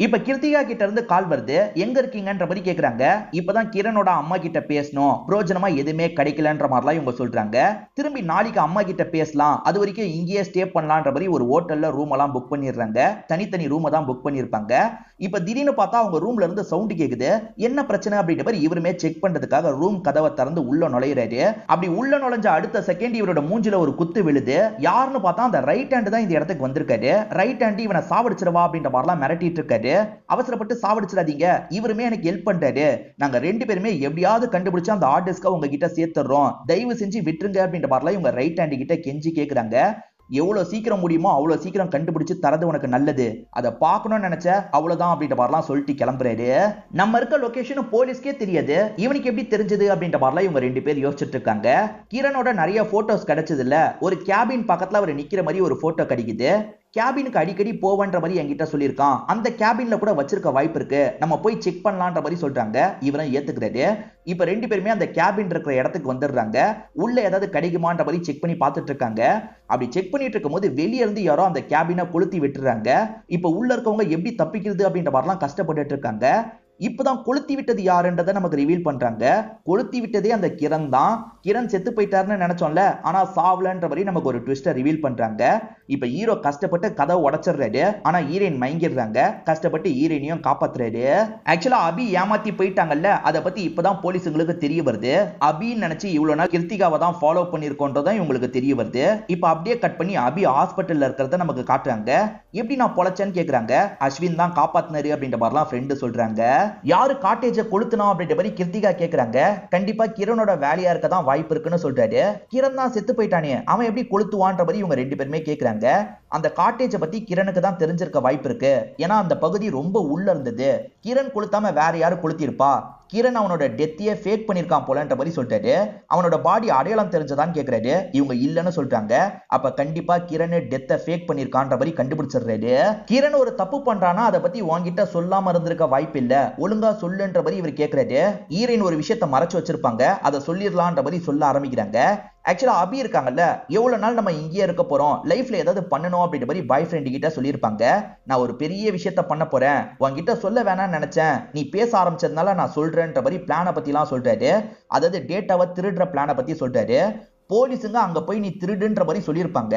இப்ப கிருத்திகா கிட்ட இருந்து கால் வருது. எங்க இருக்கீங்கன்ற மாதிரி கேக்குறாங்க. இப்பதான் கிரணோட அம்மா கிட்ட பேசணும், பிரோஜனமா எதுவுமே கிடைக்கலன்ற மாதிரிலாம் இவங்க சொல்றாங்க. திரும்பி நாளைக்கு அம்மா கிட்ட பேசலாம், அது வரைக்கும் இங்கேயே ஸ்டே பண்ணலான்ற மாதிரி ஒரு ஹோட்டல்ல ரூம் எல்லாம் புக் பண்ணிடுறாங்க. தனித்தனி ரூம் தான் புக் பண்ணிருப்பாங்க. இப்ப திடீர்னு பார்த்தா அவங்க ரூம்ல இருந்து சவுண்ட் கேக்குது. என்ன பிரச்சனை அப்படின்ற மாதிரி இவருமே செக் பண்றதுக்காக ரூம் கதவை திறந்து உள்ள நுழையிறாரு. அப்படி உள்ள நுழைஞ்ச அடுத்த செகண்ட் இவரோட மூஞ்சில ஒரு குத்து விழுது. யாருன்னு பார்த்தா அந்த ரைட் ஹேண்ட் தான் இந்த இடத்துக்கு வந்திருக்காரு. ரைட் ஹேண்ட் இவனை சாவடிச்சிடவா அப்படின்ற மாதிரிலாம் மிரட்டிட்டு இருக்காரு. அவசரப்பட்டு சாவடிச்சிடாதீங்க, இவருமே எனக்கு ஹெல்ப் பண்றாரு, நாங்க ரெண்டு பேருமே எப்படியாவது கண்டுபிடிச்சு அந்த ஹார்ட் டிஸ்க உங்ககிட்ட சேர்த்துறோம், தயவு செஞ்சு விட்டுருங்க அப்படின்ற மாதிரிலாம் இவங்க ரைட் ஹேண்ட் கிட்ட கெஞ்சி கேக்குறாங்க. எவ்வளவு சீக்கிரம் முடியுமோ அவ்வளவு சீக்கிரம் கண்டுபிடிச்சு தரது உனக்கு நல்லது, அதை பார்க்கணும்னு நினைச்ச அவ்வளவுதான் அப்படின்ற மாதிரிலாம் சொல்லிட்டு கிளம்புறாரு. நம்ம இருக்க லொகேஷன் போலீஸ்க்கே தெரியாது, இவனுக்கு எப்படி தெரிஞ்சது அப்படின்ற மாதிரிலாம் இவங்க ரெண்டு பேர் யோசிச்சுட்டு இருக்காங்க. கிரனோட நிறைய போட்டோஸ் கிடைச்சது இல்ல, ஒரு கேபின் பக்கத்துல அவர் நிக்கிற மாதிரி ஒரு போட்டோ கிடைக்குது. கேபினுக்கு அடிக்கடி போவன்ற மாதிரி என்கிட்ட சொல்லியிருக்கான், அந்த கேபின்ல கூட வச்சிருக்க வாய்ப்பு இருக்கு, நம்ம போய் செக் பண்ணலான்ற மாதிரி சொல்றாங்க. இவரும் ஏத்துக்கிறாரு. இப்ப ரெண்டு பேருமே அந்த கேபின் இருக்கிற இடத்துக்கு வந்துடுறாங்க. உள்ள ஏதாவது கிடைக்குமான்ற மாதிரி செக் பண்ணி பார்த்துட்டு இருக்காங்க. அப்படி செக் பண்ணிட்டு இருக்கும் போது வெளியே இருந்து யாரோ அந்த கேபினை கொளுத்தி விட்டுறாங்க. இப்ப உள்ள இருக்கவங்க எப்படி தப்பிக்கிறது அப்படின்ற மாதிரிலாம் கஷ்டப்பட்டுட்டு இருக்காங்க. இப்பதான் கொளுத்தி விட்டது யாருன்றதை நமக்கு ரிவீல் பண்றாங்க. கொளுத்தி விட்டதே அந்த கிரண் தான். கிரண் செத்து போயிட்டாருன்னு நினைச்சோம்ல, ஆனா சாவலன்ற மாதிரி நமக்கு ஒரு ட்விஸ்டை ரிவீல் பண்றாங்க. இப்ப ஹீரோ கஷ்டப்பட்டு கதவை உடைச்சிடுறாரு. ஆனா ஹீரோயின் மயங்கிடுறாங்க. கஷ்டப்பட்டு ஹீரோயினையும் காப்பாத்துறாரு. ஆக்சுவலா அபி ஏமாத்தி போயிட்டாங்கல்ல, அதை பத்தி இப்பதான் போலீஸுங்களுக்கு தெரிய வருது. அபின்னு நினைச்சு இவ்வளவு நாள் கிருத்திகாவை தான் ஃபாலோ பண்ணிருக்கோன்றதான் இவங்களுக்கு தெரிய வருது. இப்ப அப்படியே கட் பண்ணி அபி ஹாஸ்பிட்டல்ல இருக்கிறத நமக்கு காட்டுறாங்க. எப்படி நான் பொழைச்சேன்னு கேக்குறாங்க. அஸ்வின் தான் காப்பாத்தினாரு அப்படின்ற மாதிரிலாம் ஃப்ரெண்டு சொல்றாங்க. யாரு காட்டேஜை கொளுத்துனா அப்படின்ற மாதிரி கிருத்திகா கேக்குறாங்க. கண்டிப்பா கிரணோட வேலையா இருக்க தான் வாய்ப்பு இருக்குன்னு சொல்றாரு. கிரண் தான் செத்து போயிட்டானே, அவன் எப்படி கொளுத்துவான்ற மாதிரி இவங்க ரெண்டு பேருமே கேக்குறாங்க. அந்த காட்டேஜை பத்தி கிரணுக்கு தான் தெரிஞ்சிருக்க வாய்ப்பு இருக்கு, ஏன்னா அந்த பகுதி ரொம்ப உள்ள இருந்தது. கிரண் கொளுத்தாம வேற யாரு கொளுத்திருப்பா, கிரண் அவனோட டெத்தையே ஃபேக் பண்ணிருக்கான் போலன்ற மாதிரி சொல்லிட்டாரு. அவனோட பாடி அடையாளம் தெரிஞ்சதான்னு கேக்குறாரு. இவங்க இல்லன்னு சொல்றாங்க. அப்ப கண்டிப்பா கிரண் டெத்தை ஃபேக் பண்ணிருக்கான்ற மாதிரி கண்டுபிடிச்சிடுறாரு. கிரண் ஒரு தப்பு பண்றானா அதை பத்தி உன்கிட்ட சொல்லாம இருந்திருக்க வாய்ப்பு இல்ல, ஒழுங்கா சொல்லுன்ற மாதிரி இவர் கேக்குறாரு. ஹீரோயின் ஒரு விஷயத்தை மறைச்சு வச்சிருப்பாங்க, அதை சொல்லிடலான்ற மாதிரி சொல்ல ஆரம்பிக்கிறாங்க. ஆக்சுவலா அபி இருக்காங்கல்ல, எவ்வளவு நாள் நம்ம இங்கேயே இருக்க போறோம், லைஃப்ல ஏதாவது பண்ணணும் அப்படின்ற மாதிரி பாய் ஃப்ரெண்ட் கிட்ட சொல்லியிருப்பாங்க. நான் ஒரு பெரிய விஷயத்த பண்ண போறேன், உன்கிட்ட சொல்ல வேணாம்னு நினைச்சேன், நீ பேச ஆரம்பிச்சதுனால நான் சொல்றேன்ற மாதிரி பிளானை பத்தி எல்லாம் சொல்றாரு. அதாவது டேட்டாவை திருடுற பிளானை பத்தி சொல்றாரு. போலீஸுங்க அங்க போய் நீ திருடுன்ற மாதிரி சொல்லியிருப்பாங்க.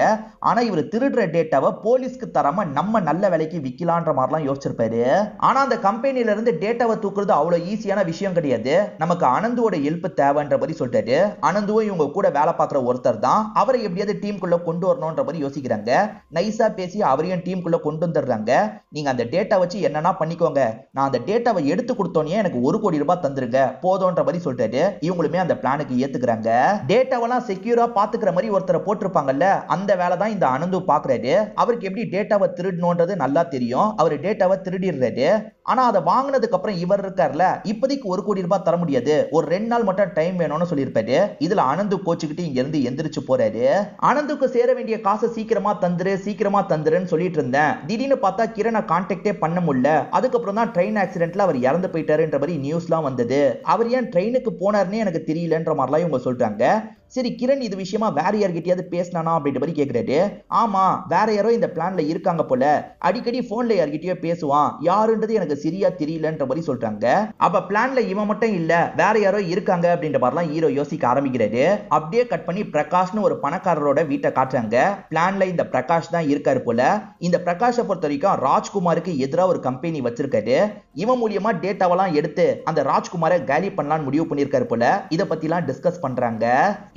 ஆனா இவர் திருடுற டேட்டாவை போலீஸ்க்கு தராம நம்ம நல்ல விலைக்கு விக்கலான்ற மாதிரிலாம் யோசிச்சிருப்பாரு. ஆனா அந்த கம்பெனில இருந்து டேட்டாவை தூக்குறது அவ்வளவு ஈஸியான விஷயம் கிடையாது. நமக்கு அனந்துவோட ஹெல்ப் தேவைன்ற மாதிரி சொல்லிட்டாரு. அனந்துவும் இவங்க கூட வேலை பார்க்குற ஒருத்தர் தான், அவரை எப்படியாவது டீமுக்குள்ள கொண்டு வரணும்ன்ற மாதிரி யோசிக்கிறாங்க. நைஸா பேசி அவரையும் டீமுக்குள்ள கொண்டு வந்துடுறாங்க. நீங்க அந்த டேட்டா வச்சு என்னன்னா பண்ணிக்கோங்க, நான் அந்த டேட்டாவை எடுத்து கொடுத்தோன்னே எனக்கு ₹1 கோடி தந்துருங்க போதும்ன்ற மாதிரி சொல்லிட்டாரு. இவங்களுமே அந்த பிளானுக்கு ஏத்துக்கிறாங்க. டேட்டாவெல்லாம் செக்யூரா பாத்துக்கிற மாதிரி ஒருத்தரை போட்டிருப்பாங்கல்ல, அந்த வேலை தான் இந்த அனந்து பாக்குறாரு. அவருக்கு எப்படி டேட்டாவை திருடணும்ன்றது நல்லா தெரியும். அவர் டேட்டாவை திருடிடுறாரு. ஆனா அதை வாங்கினதுக்கு அப்புறம் இவர் இருக்கார்ல, இப்போதைக்கு ₹1 கோடி தர முடியாது, ஒரு 2 நாள் மட்டும் டைம் வேணும்னு சொல்லியிருப்பாரு. இதுல அனந்து கோச்சுக்கிட்டு இங்க இருந்து எந்திரிச்சு போறாரு. அனந்துக்கு சேர வேண்டிய காசை சீக்கிரமா தந்துருன்னு சொல்லிட்டு இருந்தேன். திடீர்னு பார்த்தா கிரணை கான்டாக்டே பண்ண முடியல. அதுக்கப்புறம் தான் ட்ரெயின் ஆக்சிடென்ட்ல அவர் இறந்து போயிட்டாருன்ற மாதிரி நியூஸ்லாம் வந்தது. அவர் ஏன் ட்ரெயினுக்கு போனாருன்னு எனக்கு தெரியலன்ற மாதிரிலாம் இவங்க சொல்றாங்க. சரி, கிரண் இது விஷயமா வேற யார்கிட்டயாவது பேசினானா அப்படின்ற மாதிரி கேக்குறாரு. ஆமா, வேற யாரோ இந்த பிளான்ல இருக்காங்க போல, அடிக்கடி போன்ல யார்கிட்டயோ பேசுவான், யாருன்றது எனக்கு சரியா தெரியலன்ற மாதிரி சொல்றாங்க. அப்ப பிளான்ல இவன் மட்டும் இல்ல, வேற யாரோ இருக்காங்க அப்படின்ற மாதிரிலாம் ஹீரோ யோசிக்க ஆரம்பிக்கிறாரு. அப்படியே கட் பண்ணி பிரகாஷ்னு ஒரு பணக்காரரோட வீட்டை காட்டுறாங்க. பிளான்ல இந்த பிரகாஷ் தான் இருக்காரு போல. இந்த பிரகாஷை பொறுத்த வரைக்கும் ராஜ்குமாருக்கு எதிராக ஒரு கம்பெனி வச்சிருக்காரு. இவன் மூலியமா டேட்டாவெல்லாம் எடுத்து அந்த ராஜ்குமாரை காலி பண்ணலாம்னு முடிவு பண்ணிருக்காரு போல. இதை பத்தி எல்லாம் டிஸ்கஸ் பண்றாங்க.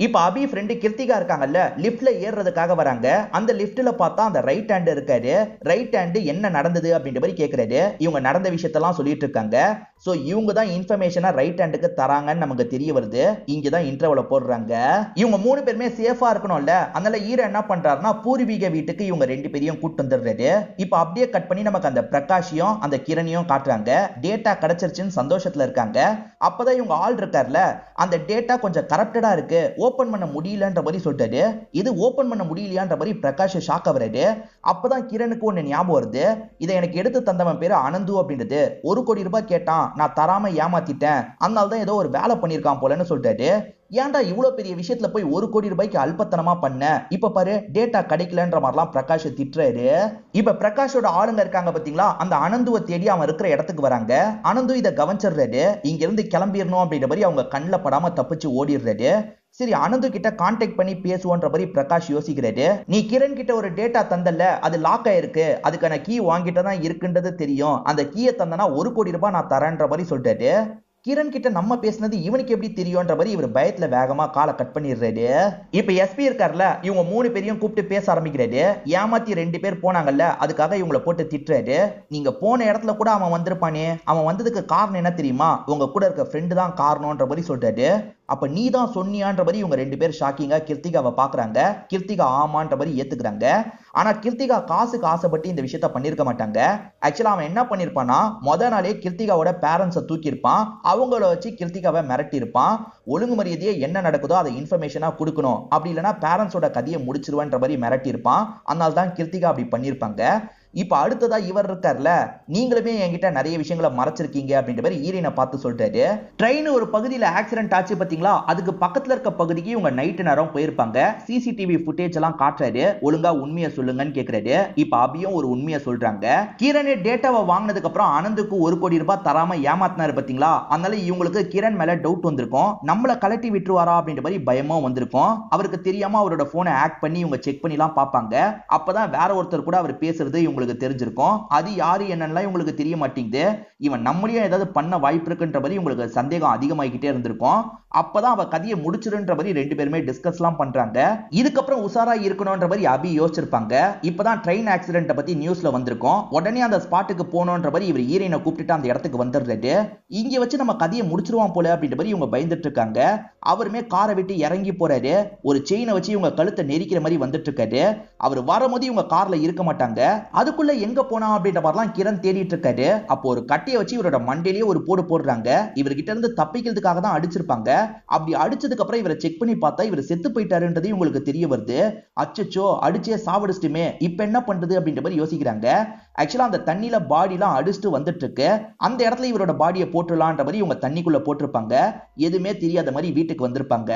இப்ப அபி ஃப்ரெண்ட் கிருத்திகா இருக்காங்கல்ல, லிஃப்ட்ல ஏறுறதுக்காக வராங்க. அந்த லிஃப்ட்ல பார்த்தா அந்த ரைட் ஹேண்ட் இருக்காரு. ரைட் ஹேண்ட் என்ன நடந்தது அப்படின்ற மாதிரி கேக்குறாரு. இவங்க நடந்த விஷயத்தெல்லாம் சொல்லிட்டு இருக்காங்க. சோ இவங்க தான் இன்ஃபர்மேஷனை ரைட் ஹேண்டுக்கு தராங்கன்னு நமக்கு தெரிய வருது. இங்க தான் இன்டர்வல போடுறாங்க. இவங்க 3 பேருமே சேஃபா இருக்கணும்ல, அதனால ஹீரோ என்ன பண்றாருன்னா பூர்வீக வீட்டுக்கு இவங்க 2 பேரையும் கூட்டு வந்துடுறாரு. இப்ப அப்படியே கட் பண்ணி நமக்கு அந்த பிரகாஷையும் அந்த கிரணையும் காட்டுறாங்க. டேட்டா கிடைச்சிருச்சுன்னு சந்தோஷத்துல இருக்காங்க. அப்பதான் இவங்க ஆள் இருக்கார்ல, அந்த டேட்டா கொஞ்சம் கரப்டடா இருக்கு, ஓபன் பண்ண முடியலன்ற மாதிரி சொல்லிட்டாரு. இது ஓபன் பண்ண முடியலையான்ற மாதிரி பிரகாஷ் ஷாக் ஆகுறாரு. அப்பதான் கிரணுக்கு ஒண்ணு ஞாபகம் வருது. இதை எனக்கு எடுத்து தந்தவன் பேரு அனந்து அப்படின்றது. ₹1 கோடி கேட்டான், நான் தராம ஏமாத்திட்டேன், அதனால தான் ஏதோ ஒரு வேலை பண்ணிருக்கான் போலன்னு சொல்லிட்டாரு. ஏன்டா இவ்வளவு பெரிய விஷயத்துல போய் ₹1 கோடி அல்பத்தனமா பண்ண, இப்ப பாரு டேட்டா கிடைக்கலன்ற மாதிரிலாம் பிரகாஷ் திட்டுறாரு. இப்ப பிரகாஷோட ஆளுங்க இருக்காங்க பாத்தீங்களா, அந்த அனந்துவை தேடி அவன் இருக்கிற இடத்துக்கு வராங்க. அனந்து இதை கவனிச்சிடுறாரு. இங்க இருந்து கிளம்பிடணும் அப்படின்ற மாதிரி அவங்க கண்ணில் படாம தப்பிச்சு ஓடிடுறாரு. சரி, அனந்து கிட்ட கான்டாக்ட் பண்ணி பேசுவோன்ற மாதிரி பிரகாஷ் யோசிக்கிறாரு. நீ கிரண் கிட்ட ஒரு டேட்டா தந்தல, அது லாக் ஆயிருக்கு, அதுக்கான கீ வாங்கிட்ட தான் இருக்குன்றது தெரியும், அந்த கீயை தந்தனா ₹1 கோடி நான் தரேன்ற மாதிரி சொல்லிட்டாரு. கிரண் கிட்ட நம்ம பேசினது இவனுக்கு எப்படி தெரியும்ன்ற மாதிரி இவர் பயத்துல வேகமா காலை கட் பண்ணிடுறாரு. இப்ப எஸ்பி இருக்கார்ல, இவங்க 3 பேரையும் கூப்பிட்டு பேச ஆரம்பிக்கிறாரு. ஏமாத்தி 2 பேர் போனாங்கல்ல, அதுக்காக இவங்களை போட்டு திட்டுறாரு. நீங்க போன இடத்துல கூட அவன் வந்திருப்பானே, அவன் வந்ததுக்கு காரணம் என்ன தெரியுமா, உங்க கூட இருக்க ஃப்ரெண்டு தான் காரணம்ன்ற மாதிரி சொல்றாரு. அப்ப நீ தான் சொன்னியான்ற மாதிரி இவங்க 2 பேர் ஷாக்கிங்கா கிருத்திகாவை பாக்குறாங்க. கிருத்திகா ஆமான்ற மாதிரி ஏத்துக்கிறாங்க. ஆனா கிருத்திகா காசுக்கு ஆசைப்பட்டு இந்த விஷயத்த பண்ணிருக்க மாட்டாங்க. ஆக்சுவலா அவன் என்ன பண்ணிருப்பானா, முத நாளே கிருத்திகாவோட பேரண்ட்ஸை தூக்கி இருப்பான். அவங்கள வச்சு கிருத்திகாவை மிரட்டி இருப்பான். ஒழுங்கு மரியாதையே என்ன நடக்குதோ அதை இன்ஃபர்மேஷனா கொடுக்கணும், அப்படி இல்லைன்னா பேரண்ட்ஸோட கதையை முடிச்சிருவான்ற மாதிரி மிரட்டி இருப்பான். அதனால தான் கிருத்திகா அப்படி பண்ணிருப்பாங்க. இப்ப அடுத்ததா இவர் இருக்கார்ல, நீங்களுமே என்கிட்ட நிறைய விஷயங்களை மறைச்சிருக்கீங்க அப்படின்ற மாதிரி ஹீரோயினை பார்த்து சொல்றாரு. ட்ரெயின் ஒரு பகுதியில் ஆக்சிடென்ட் ஆச்சு பாத்தீங்களா, அதுக்கு பக்கத்துல இருக்க பகுதிக்கு இவங்க நைட்டு நேரம் போயிருப்பாங்க. சிசிடிவி ஃபுட்டேஜ் எல்லாம் காட்டுறாரு. ஒழுங்கா உண்மையை சொல்லுங்கன்னு கேக்குறாரு. இப்ப அபியும் ஒரு உண்மையை சொல்றாங்க. கிரண் டேட்டாவை வாங்கினதுக்கு அப்புறம் அனந்துக்கு ₹1 கோடி தராம ஏமாத்தினாரு பாத்தீங்களா, அதனால இவங்களுக்கு கிரண் மேல டவுட் வந்திருக்கும். நம்மள கலட்டி விட்டுருவாரா அப்படின்ற மாதிரி பயமும் வந்திருக்கும். அவருக்கு தெரியாம அவரோட போனை ஹேக் பண்ணி இவங்க செக் பண்ணி எல்லாம் பார்ப்பாங்க. அப்பதான் வேற ஒருத்தர் கூட அவர் பேசுறது இவங்களுக்கு தெரிஞ்சிருக்கும். அது யாரு என்னன்னா உங்களுக்கு தெரிய மாட்டேங்குது. இவன் நம்மளையும் ஏதாவது பண்ண வாய்ப்பு இருக்குன்ற மாதிரி உங்களுக்கு சந்தேகம் அதிகமாகிக்கிட்டே இருந்திருக்கும். அப்பதான் அவ கதையை முடிச்சிருன்ற மாதிரி ரெண்டு பேருமே டிஸ்கஸ்லாம் பண்றாங்க. இதுக்கப்புறம் உசாரா இருக்கணும்ன்ற மாதிரி அபி யோசிச்சிருப்பாங்க. இப்பதான் ட்ரெயின் ஆக்சிடென்ட் பத்தி நியூஸ்ல வந்திருக்கும். உடனே அந்த ஸ்பாட்டுக்கு போனோன்ற மாதிரி இவர் ஹீரோயினை கூப்பிட்டு அந்த இடத்துக்கு வந்துடுறாரு. இங்க வச்சு நம்ம கதையை முடிச்சிருவான் போல அப்படின்ற மாதிரி இவங்க பயந்துட்டு இருக்காங்க. அவருமே காரை விட்டு இறங்கி போறாரு. ஒரு செயினை வச்சு இவங்க கழுத்தை நெரிக்கிற மாதிரி வந்துட்டு இருக்காரு. அவர் வரும்போது இவங்க கார்ல இருக்க மாட்டாங்க. அதுக்குள்ள எங்க போனா அப்படின்ற மாதிரிலாம் கிரண் தேடிட்டு இருக்காரு. அப்போ ஒரு கட்டையை வச்சு இவரோட மண்டையிலேயே ஒரு போடு போடுறாங்க. இவர்கிட்ட இருந்து தப்பிக்கிறதுக்காக தான் அடிச்சிருப்பாங்க. அப்படி அடிச்சதுக்கு அப்புறம் இவரை செக் பண்ணி பார்த்தா இவர் செத்து போயிட்டாருன்றது உங்களுக்கு தெரிய வருது. அச்சச்சோ, அடிச்சே சாவடிச்சிட்டுமே, இப்ப என்ன பண்றது அப்படின்ற மாதிரி யோசிக்கிறாங்க. ஆக்சுவலா அந்த தண்ணியில பாடிலாம் அடிச்சுட்டு வந்துட்டு இருக்கு. அந்த இடத்துல இவரோட பாடியை போட்டுலான்ற மாதிரி இவங்க தண்ணிக்குள்ள போட்டிருப்பாங்க. எதுவுமே தெரியாத மாதிரி வீட்டுக்கு வந்திருப்பாங்க.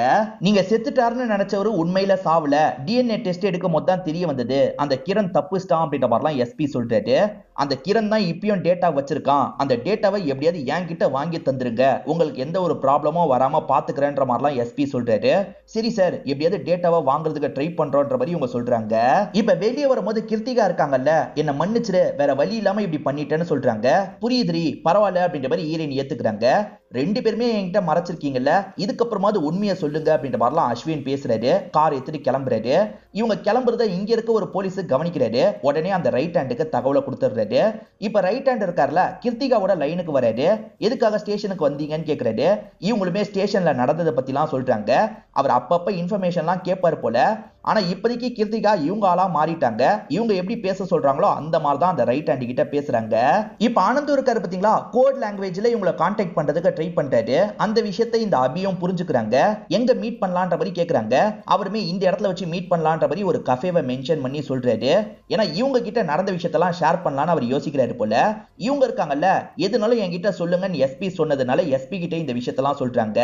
நீங்க செத்துட்டாருன்னு நினைச்சவரு உண்மையில சாவல. டிஎன்ஏ டெஸ்ட் எடுக்கும் போது தான் தெரிய வந்தது அந்த கிரண் தப்புச்சிட்டான் அப்படின்ற மாதிரிலாம் எஸ்பி சொல்றாரு. அந்த கிரண் தான் இப்பயும் டேட்டா வச்சிருக்கான். அந்த டேட்டாவை எப்படியாவது என்கிட்ட வாங்கி தந்துருங்க, உங்களுக்கு எந்த ஒரு ப்ராப்ளமும் வராம பாத்துக்கிறேன்ற மாதிரிலாம் எஸ்பி சொல்றாரு. சரி சார், எப்படியாவது டேட்டாவை வாங்குறதுக்கு ட்ரை பண்றோன்ற மாதிரி இவங்க சொல்றாங்க. இப்ப வெளியே வரும்போது கிருத்திகா இருக்காங்கல்ல, என்ன மன்னிச்சிரு, வேற வழி இல்லாம இப்படி பண்ணிட்டேன்னு சொல்றாங்க. புரியுதுரி, பரவாயில்ல அப்படின்ற மாதிரி ஹீரோயின் ஏத்துக்கிறாங்க. ரெண்டு பேருமே என்கிட்ட மறைச்சிருக்கீங்கல்ல, இதுக்கப்புறமாவது உண்மையை சொல்லுங்க அப்படின்ற மாதிரிலாம் அஸ்வின் பேசுறாரு. கார் எடுத்துட்டு கிளம்புறாரு. இவங்க கிளம்புறத இங்க இருக்க ஒரு போலீஸ் கவனிக்கிறாரு. உடனே அந்த ரைட் ஹேண்டுக்கு தகவலை கொடுத்துடுறாரு. இப்ப ரைட் ஹேண்ட் இருக்கார்ல, கிருத்திகாவோட லைனுக்கு வராரு. எதுக்காக ஸ்டேஷனுக்கு வந்தீங்கன்னு கேக்குறாரு. இவங்களுமே ஸ்டேஷன்ல நடந்ததை பத்திலாம் சொல்றாங்க. அவர் அப்பப்ப இன்ஃபர்மேஷன்லாம் கேட்பாரு போல. ஆனா இப்போதைக்கு கிருத்திகா இவங்க ஆளா மாறிட்டாங்க. இவங்க எப்படி பேச சொல்றாங்களோ அந்த மாதிரி தான் அந்த ரைட் ஹேண்ட் கிட்ட பேசுறாங்க. இப்ப ஆனந்த் இருக்காரு பாத்தீங்களா, கோட் லாங்குவேஜ்ல இவங்களை கான்டாக்ட் பண்றதுக்கு ட்ரை பண்றாரு. அந்த விஷயத்தை இந்த அபியும் புரிஞ்சுக்கிறாங்க. எங்க மீட் பண்ணலான்ற மாதிரி கேக்குறாங்க. அவருமே இந்த இடத்துல வச்சு மீட் பண்ணலான்ற மாதிரி ஒரு கஃபேவை மென்ஷன் பண்ணி சொல்றாரு. ஏன்னா இவங்க கிட்ட நடந்த விஷயத்தெல்லாம் ஷேர் பண்ணலாம்னு அவர் யோசிக்கிறாரு போல. இவங்க இருக்காங்கல்ல, எதுனாலும் என்கிட்ட சொல்லுங்கன்னு எஸ்பி சொன்னதுனால எஸ்பி கிட்ட இந்த விஷயத்தெல்லாம் சொல்றாங்க.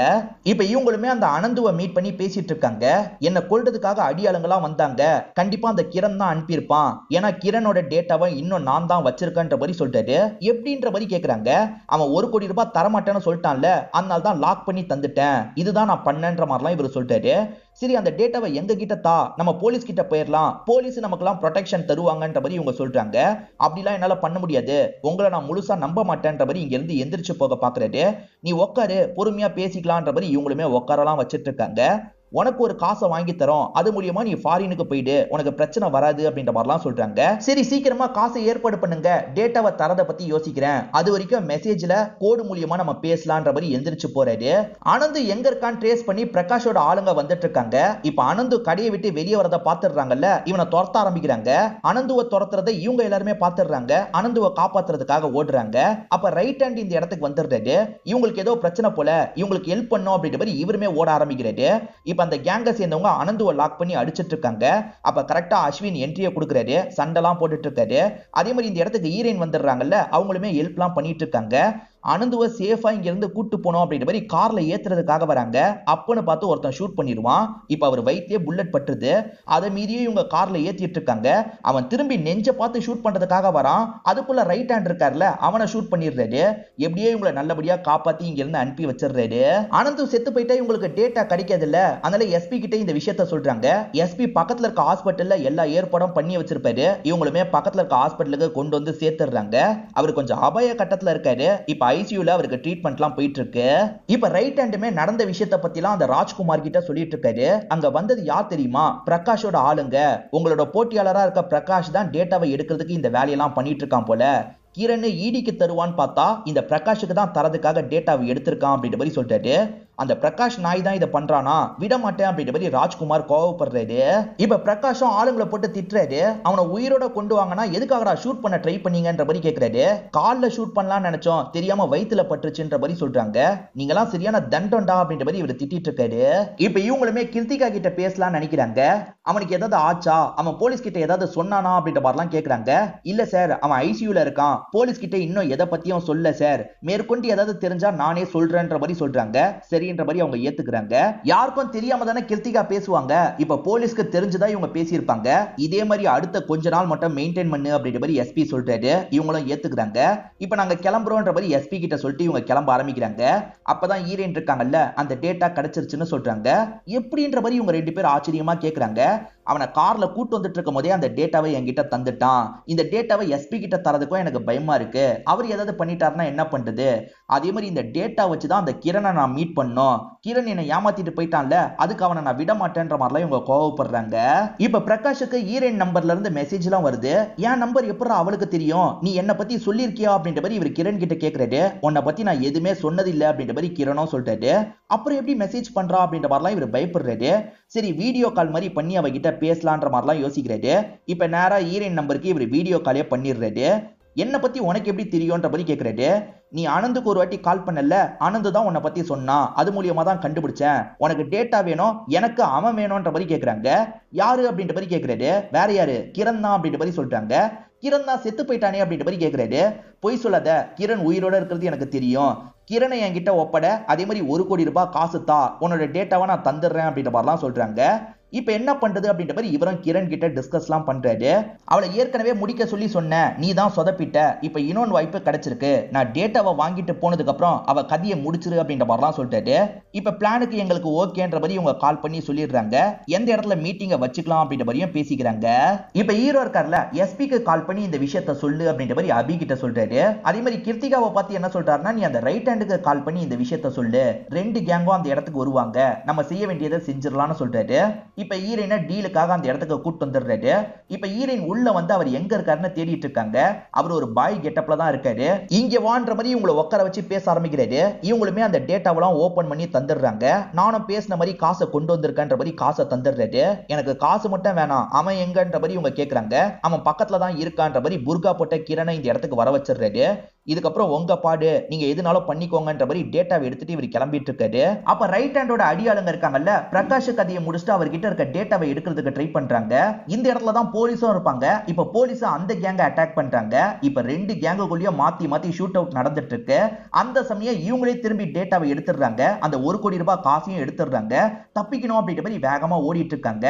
இப்ப இவங்களுமே அந்த அனந்துவை மீட் பண்ணி பேசிட்டு இருக்காங்க. என்ன கொல்றதுக்காக அடியாளங்களா வந்தாங்க, கண்டிப்பா அந்த கிரண் தான் அனுப்பியிருப்பான், ஏன்னா கிரணோட டேட்டாவை இன்னும் நான் தான் வச்சிருக்கேன்ற மாதிரி சொல்றாரு. எப்படின்ற மாதிரி கேக்குறாங்க. அவன் 1 கோடி ரூபாய் தரமாட்டேன்னு சொல்லிட்டான்ல, அதனால தான் லாக் பண்ணி தந்துட்டேன், இதுதான் நான் பண்ணேன்ற மாதிரிலாம் இவர் சொல்றாரு. சரி, அந்த டேட்டாவை எங்க கிட்ட தா, நம்ம போலீஸ் கிட்ட போயிடலாம், போலீஸ் நமக்குலாம் ப்ரொடெக்ஷன் தருவாங்கன்ற மாதிரி இவங்க சொல்றாங்க. அப்படிலாம் என்னால பண்ண முடியாது, உங்களை நான் முழுசா நம்ப மாட்டேன்ற மாதிரி இங்க இருந்து எந்திரிச்சு போக பாக்குறாரு. நீ உட்காரு, பொறுமையா பேசிக்கலான்ற மாதிரி இவங்களுமே உட்காரலாம் வச்சிட்டு இருக்காங்க. உனக்கு ஒரு காசை வாங்கி தரோம், அது மூலியமா நீ ஃபாரினுக்கு போயிடு, உனக்கு பிரச்சனை வராது அப்படின்ற மாதிரிலாம் சொல்றாங்க. சரி, சீக்கிரமா காசை ஏற்பாடு பண்ணுங்க, டேட்டாவை தரத பத்தி யோசிக்கிறேன், அது வரைக்கும் மெசேஜ்ல கோடு மூலியமா நம்ம பேசலான்ற மாதிரி எந்திரிச்சு போறாரு. ஆனந்த் எங்க இருக்கான்னு ட்ரேஸ் பண்ணி பிரகாஷோட ஆளுங்க வந்துட்டு இருக்காங்க. இப்ப ஆனந்த் கடையை விட்டு வெளியே வரத பாத்துறாங்கல்ல, இவனை துரத்த ஆரம்பிக்கிறாங்க. அனந்துவை துரத்துறதை இவங்க எல்லாருமே பாத்துறாங்க. அனந்துவை காப்பாத்துறதுக்காக ஓடுறாங்க. அப்ப ரைட் ஹேண்ட் இந்த இடத்துக்கு வந்துடுறாரு. இவங்களுக்கு ஏதோ பிரச்சனை போல, இவங்களுக்கு ஹெல்ப் பண்ணும் அப்படின்ற மாதிரி இவருமே ஓட ஆரம்பிக்கிறாரு. இப்ப அந்த கேங்க சேர்ந்தவங்க அனந்துவை லாக் பண்ணி அடிச்சிட்டு இருக்காங்க. அப்ப கரெக்டா அஸ்வின் என்ட்ரியை கொடுக்குறாரு. சண்டைலாம் போட்டுட்டு இருக்காரு. அதே மாதிரி இந்த இடத்துக்கு ஹீரோயின் வந்துடுறாங்கல்ல, அவங்களுமே ஹெல்ப்லாம் பண்ணிட்டு இருக்காங்க. அனந்துவை சேஃபா இங்க இருந்து கூட்டு போனோம் அப்படின்ற மாதிரி கார்ல ஏத்துறதுக்காக வராங்க. அப்பன்னு பார்த்து ஒருத்தன் ஷூட் பண்ணிடுவான். இப்ப அவர் வயிற்றிலே புல்லட் பட்டுது. அதை மீறியே இவங்க கார்ல ஏத்திட்டு இருக்காங்க. அவன் திரும்பி நெஞ்ச பார்த்து ஷூட் பண்றதுக்காக வரான். அதுக்குள்ள ரைட் ஹேண்ட் இருக்கார்ல, அவனை ஷூட் பண்ணிடுறாரு. எப்படியே இவங்களை நல்லபடியா காப்பாத்தி இங்க இருந்து அனுப்பி வச்சிடுறாரு. அனந்து செத்து போயிட்டா இவங்களுக்கு டேட்டா கிடைக்காது இல்ல, அதனால எஸ்பி கிட்ட இந்த விஷயத்த சொல்றாங்க. எஸ்பி பக்கத்துல இருக்க ஹாஸ்பிட்டல்ல எல்லா ஏற்பாடும் பண்ணி வச்சிருப்பாரு. இவங்களுமே பக்கத்துல இருக்க ஹாஸ்பிட்டலுக்கு கொண்டு வந்து சேர்த்துறாங்க. அவர் கொஞ்சம் அபாய கட்டத்துல இருக்காரு. இப்ப ஐசியூல அவருக்கு ட்ரீட்மெண்ட்லாம் போயிட்டு இருக்கு. இப்ப ரைட் ஹேண்டுமே நடந்த விஷயத்தை பத்திலாம் அந்த ராஜ்குமார் கிட்ட சொல்லிட்டு இருக்காரு. அங்க வந்தது யார் தெரியுமா, பிரகாஷோட ஆளுங்க. உங்களோட போட்டியாளரா இருக்க பிரகாஷ் தான் டேட்டாவை எடுக்கிறதுக்கு இந்த வேலையெல்லாம் பண்ணிட்டு இருக்கான் போல. கிரண் ஈடிக்கு தருவான்னு பார்த்தா இந்த பிரகாஷுக்கு தான் தரதுக்காக டேட்டாவை எடுத்திருக்கான் அப்படின்ற மாதிரி சொல்றாரு. அந்த பிரகாஷ் நாய் தான் இதை பண்றானா, விட மாட்டேன் அப்படின்ற மாதிரி ராஜ்குமார் கோவப்படுறாரு. இப்ப பிரகாஷும் ஆளுங்களை போட்டு திட்டுறாரு. அவனை உயிரோட கொண்டு வாங்கினா எதுக்காகடா ஷூட் பண்ண ட்ரை பண்ணீங்கன்ற மாதிரி கேட்கிறாரு. கால்ல ஷூட் பண்ணலாம்னு நினைச்சோம், தெரியாம வயித்துல பட்டுச்சுன்ற மாதிரி சொல்றாங்க. நீங்களாம் சரியான தண்டம்டா அப்படின்ற மாதிரி இவர் திட்டிட்டு இருக்காரு. இப்ப இவங்களுமே கிருத்திகா கிட்ட பேசலாம்னு நினைக்கிறாங்க. அவனுக்கு ஏதாவது ஆச்சா, அவன் போலீஸ் கிட்ட ஏதாவது சொன்னானா அப்படின்ற மாதிரிலாம் கேட்கறாங்க. இல்ல சார், அவன் ஐசியூல இருக்கான், போலீஸ் கிட்ட இன்னும் எதை பத்தியும் சொல்ல சார், மேற்கொண்டு ஏதாவது தெரிஞ்சா நானே சொல்றேன்ற மாதிரி சொல்றாங்க. சரின்ற மாதிரி அவங்க ஏத்துக்கிறாங்க. யாருக்கும் தெரியாம தானே கிருத்திகா பேசுவாங்க. இப்ப போலீஸ்க்கு தெரிஞ்சுதான் இவங்க பேசியிருப்பாங்க. இதே மாதிரி அடுத்த கொஞ்ச நாள் மட்டும் மெயின்டைன் பண்ணு அப்படின்ற மாதிரி எஸ்பி சொல்றாரு. இவங்களும் ஏத்துக்கிறாங்க. இப்ப நாங்க கிளம்புறோம்ன்ற மாதிரி எஸ்பி கிட்ட சொல்லிட்டு இவங்க கிளம்ப ஆரம்பிக்கிறாங்க. அப்பதான் ஹீரோயின் இருக்காங்கல்ல, அந்த டேட்டா கிடைச்சிருச்சுன்னு சொல்றாங்க. எப்படின்ற மாதிரி இவங்க ரெண்டு பேரும் ஆச்சரியமா கேக்குறாங்க. அவனை கார்ல கூட்டு வந்துட்டு இருக்கும் போதே அந்த டேட்டாவை என்கிட்ட தந்துட்டான். இந்த டேட்டாவை எஸ்பி கிட்ட தரதுக்கும் எனக்கு பயமா இருக்கு. அவர் ஏதாவது பண்ணிட்டாருன்னா என்ன பண்றது? அதே மாதிரி இந்த டேட்டா வச்சுதான் அந்த கிரணை நான் மீட் பண்ணோம். கிரண் என்னை ஏமாத்திட்டு போயிட்டான்ல, அதுக்கு அவனை நான் விட மாட்டேன்ற மாதிரிலாம் இவங்க கோவப்படுறாங்க. இப்ப பிரகாஷுக்கு ஈரன் நம்பர்ல இருந்து மெசேஜ் எல்லாம் வருது. என் நம்பர் எப்படி அவளுக்கு தெரியும்? நீ என்ன பத்தி சொல்லிருக்கியா அப்படின்ற மாதிரி இவர் கிரண் கிட்ட கேக்குறாரு. உன்னை பத்தி நான் எதுவுமே சொன்னது இல்ல அப்படின்ற மாதிரி கிரணும் சொல்லிட்டாரு. அப்புறம் எப்படி மெசேஜ் பண்றா அப்படின்ற மாதிரிலாம் இவர் பயப்படுறாரு. சரி வீடியோ கால் மாதிரி பண்ணி அவகிட்ட பேசலான்ற மாதிரிலாம் யோசிக்கிறாரு. இப்ப நேரா ஈரன் நம்பருக்கு இவர் வீடியோ காலே பண்ணிடுறாரு. என்ன பத்தி உனக்கு எப்படி தெரியும்ன்ற மாதிரி கேக்குறாரு. நீ ஆனந்துக்கு ஒரு வாட்டி கால் பண்ணல, ஆனந்து தான் உன்னை பத்தி சொன்னா, அது மூலியமா தான் கண்டுபிடிச்சேன். உனக்கு டேட்டா வேணும், எனக்கு அவன் வேணும்ன்ற மாதிரி கேக்குறாங்க. யாரு அப்படின்ற மாதிரி கேக்குறாரு. வேற யாரு? கிரண் தான் அப்படின்ற மாதிரி சொல்றாங்க. கிரண் தான் செத்து போயிட்டானே அப்படின்ற மாதிரி கேக்குறாரு. பொய் சொல்லாத, கிரண் உயிரோட இருக்கிறது எனக்கு தெரியும். கிரணை என்கிட்ட ஒப்பட, அதே மாதிரி 1 கோடி ரூபாய் காசு தா, உன்னோட டேட்டாவை நான் தந்துடுறேன் அப்படின்ற மாதிரிலாம் சொல்றாங்க. இப்ப என்ன பண்றது அப்படின்ற மாதிரி இவரும் கிரண் கிட்ட டிஸ்கஸ்லாம் பண்றாரு. அவளை ஏற்கனவே முடிக்க சொல்லி சொன்ன, நீ தான் சொதப்பிட்ட. இப்ப இன்னொரு வாய்ப்பு கிடைச்சிருக்கு. நான் டேட்டாவை வாங்கிட்டு போனதுக்கு அப்புறம் அவ கதையை முடிச்சிரு அப்படின்ற மாதிரிலாம் சொல்லிட்டாரு. இப்ப பிளானுக்கு எங்களுக்கு ஓகேன்ற மாதிரி இவங்க கால் பண்ணி சொல்லிடுறாங்க. எந்த இடத்துல மீட்டிங்கை வச்சுக்கலாம் அப்படின்ற மாதிரியும் பேசிக்கிறாங்க. இப்ப ஹீரோ இருக்கார்ல, எஸ்பிக்கு கால் பண்ணி இந்த விஷயத்த சொல்லு அப்படின்ற மாதிரி அபி கிட்ட சொல்றாரு. அதே மாதிரி கிருத்திகாவை பார்த்து என்ன சொல்றாருன்னா, நீ அந்த ரைட் ஹேண்டுக்கு கால் பண்ணி இந்த விஷயத்த சொல்லு. 2 கேங்கும் அந்த இடத்துக்கு வருவாங்க, நம்ம செய்ய வேண்டியதை செஞ்சிடலாம்னு சொல்றாரு. இப்ப ஈரனை டீலுக்காக அந்த இடத்துக்கு கூட்டு வந்துடுறாரு. இப்ப ஈரன் உள்ள வந்து அவர் எங்க இருக்காருன்னு தேடிட்டு இருக்காங்க. அவர் ஒரு பாய் கெட்டப்ல தான் இருக்காரு. இங்க வான்ற மாதிரி இவங்களை உட்கார வச்சு பேச ஆரம்பிக்கிறாரு. இவங்களுமே அந்த டேட்டாவெல்லாம் ஓபன் பண்ணி தந்துடுறாங்க. நானும் பேசின மாதிரி காசை கொண்டு வந்திருக்கன்ற மாதிரி காசை தந்துடுறாரு. எனக்கு காசு மட்டும் வேணாம், அவன் எங்கன்ற மாதிரி இவங்க கேக்குறாங்க. அவன் பக்கத்துல தான் இருக்கான்ற மாதிரி புர்கா போட்ட கிரணை இந்த இடத்துக்கு வர வச்சிடுறாரு. இதுக்கப்புறம் உங்க பாடு, நீங்க எதுனாலும் பண்ணிக்கோங்கன்ற மாதிரி டேட்டாவை எடுத்துட்டு இவர் கிளம்பிட்டு இருக்காரு. அப்ப ரைட் ஹேண்டோட அடியாளுங்க இருக்காங்கல்ல, பிரகாஷ் கதையை முடிச்சுட்டு அவர்கிட்ட இருக்க டேட்டாவை எடுக்கிறதுக்கு ட்ரை பண்றாங்க. இந்த இடத்துல தான் போலீஸும் இருப்பாங்க. இப்ப போலீஸ் அந்த கேங்க அட்டாக் பண்றாங்க. இப்ப 2 கேங்குக்குள்ளேயும் மாத்தி மாத்தி ஷூட் அவுட் நடந்துட்டு இருக்கு. அந்த சமயம் இவங்களே திரும்பி டேட்டாவை எடுத்துடுறாங்க. அந்த 1 கோடி ரூபாய் காசையும் எடுத்துடுறாங்க. தப்பிக்கணும் அப்படின்ற மாதிரி வேகமா ஓடிட்டு இருக்காங்க.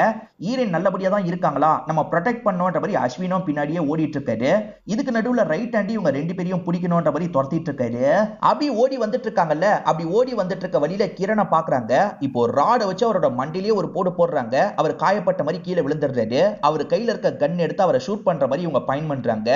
ஈரன் நல்லபடியா தான் இருக்காங்களா, நம்ம ப்ரொடெக்ட் பண்ணோன்ற மாதிரி அஸ்வினும் பின்னாடியே ஓடிட்டு இருக்காரு. இதுக்கு நடுவுல ரைட் ஹேண்ட் இவங்க 2 பேரையும் பிடிக்கணும்ன்ற மாதிரி துரத்திட்டு இருக்காரு. அபி ஓடி வந்துட்டு இருக்காங்கல்ல, அப்படி ஓடி வந்துட்டு இருக்க வழியில கிரணை பாக்குறாங்க. இப்போ ஒரு ராடை வச்சு அவரோட மண்டிலேயே ஒரு போடு போடுறாங்க. அவர் காயப்பட்ட மாதிரி கீழே விழுந்துடுறாரு. அவர் கையில இருக்க கன் எடுத்து அவரை ஷூட் பண்ற மாதிரி இவங்க பயன் பண்றாங்க.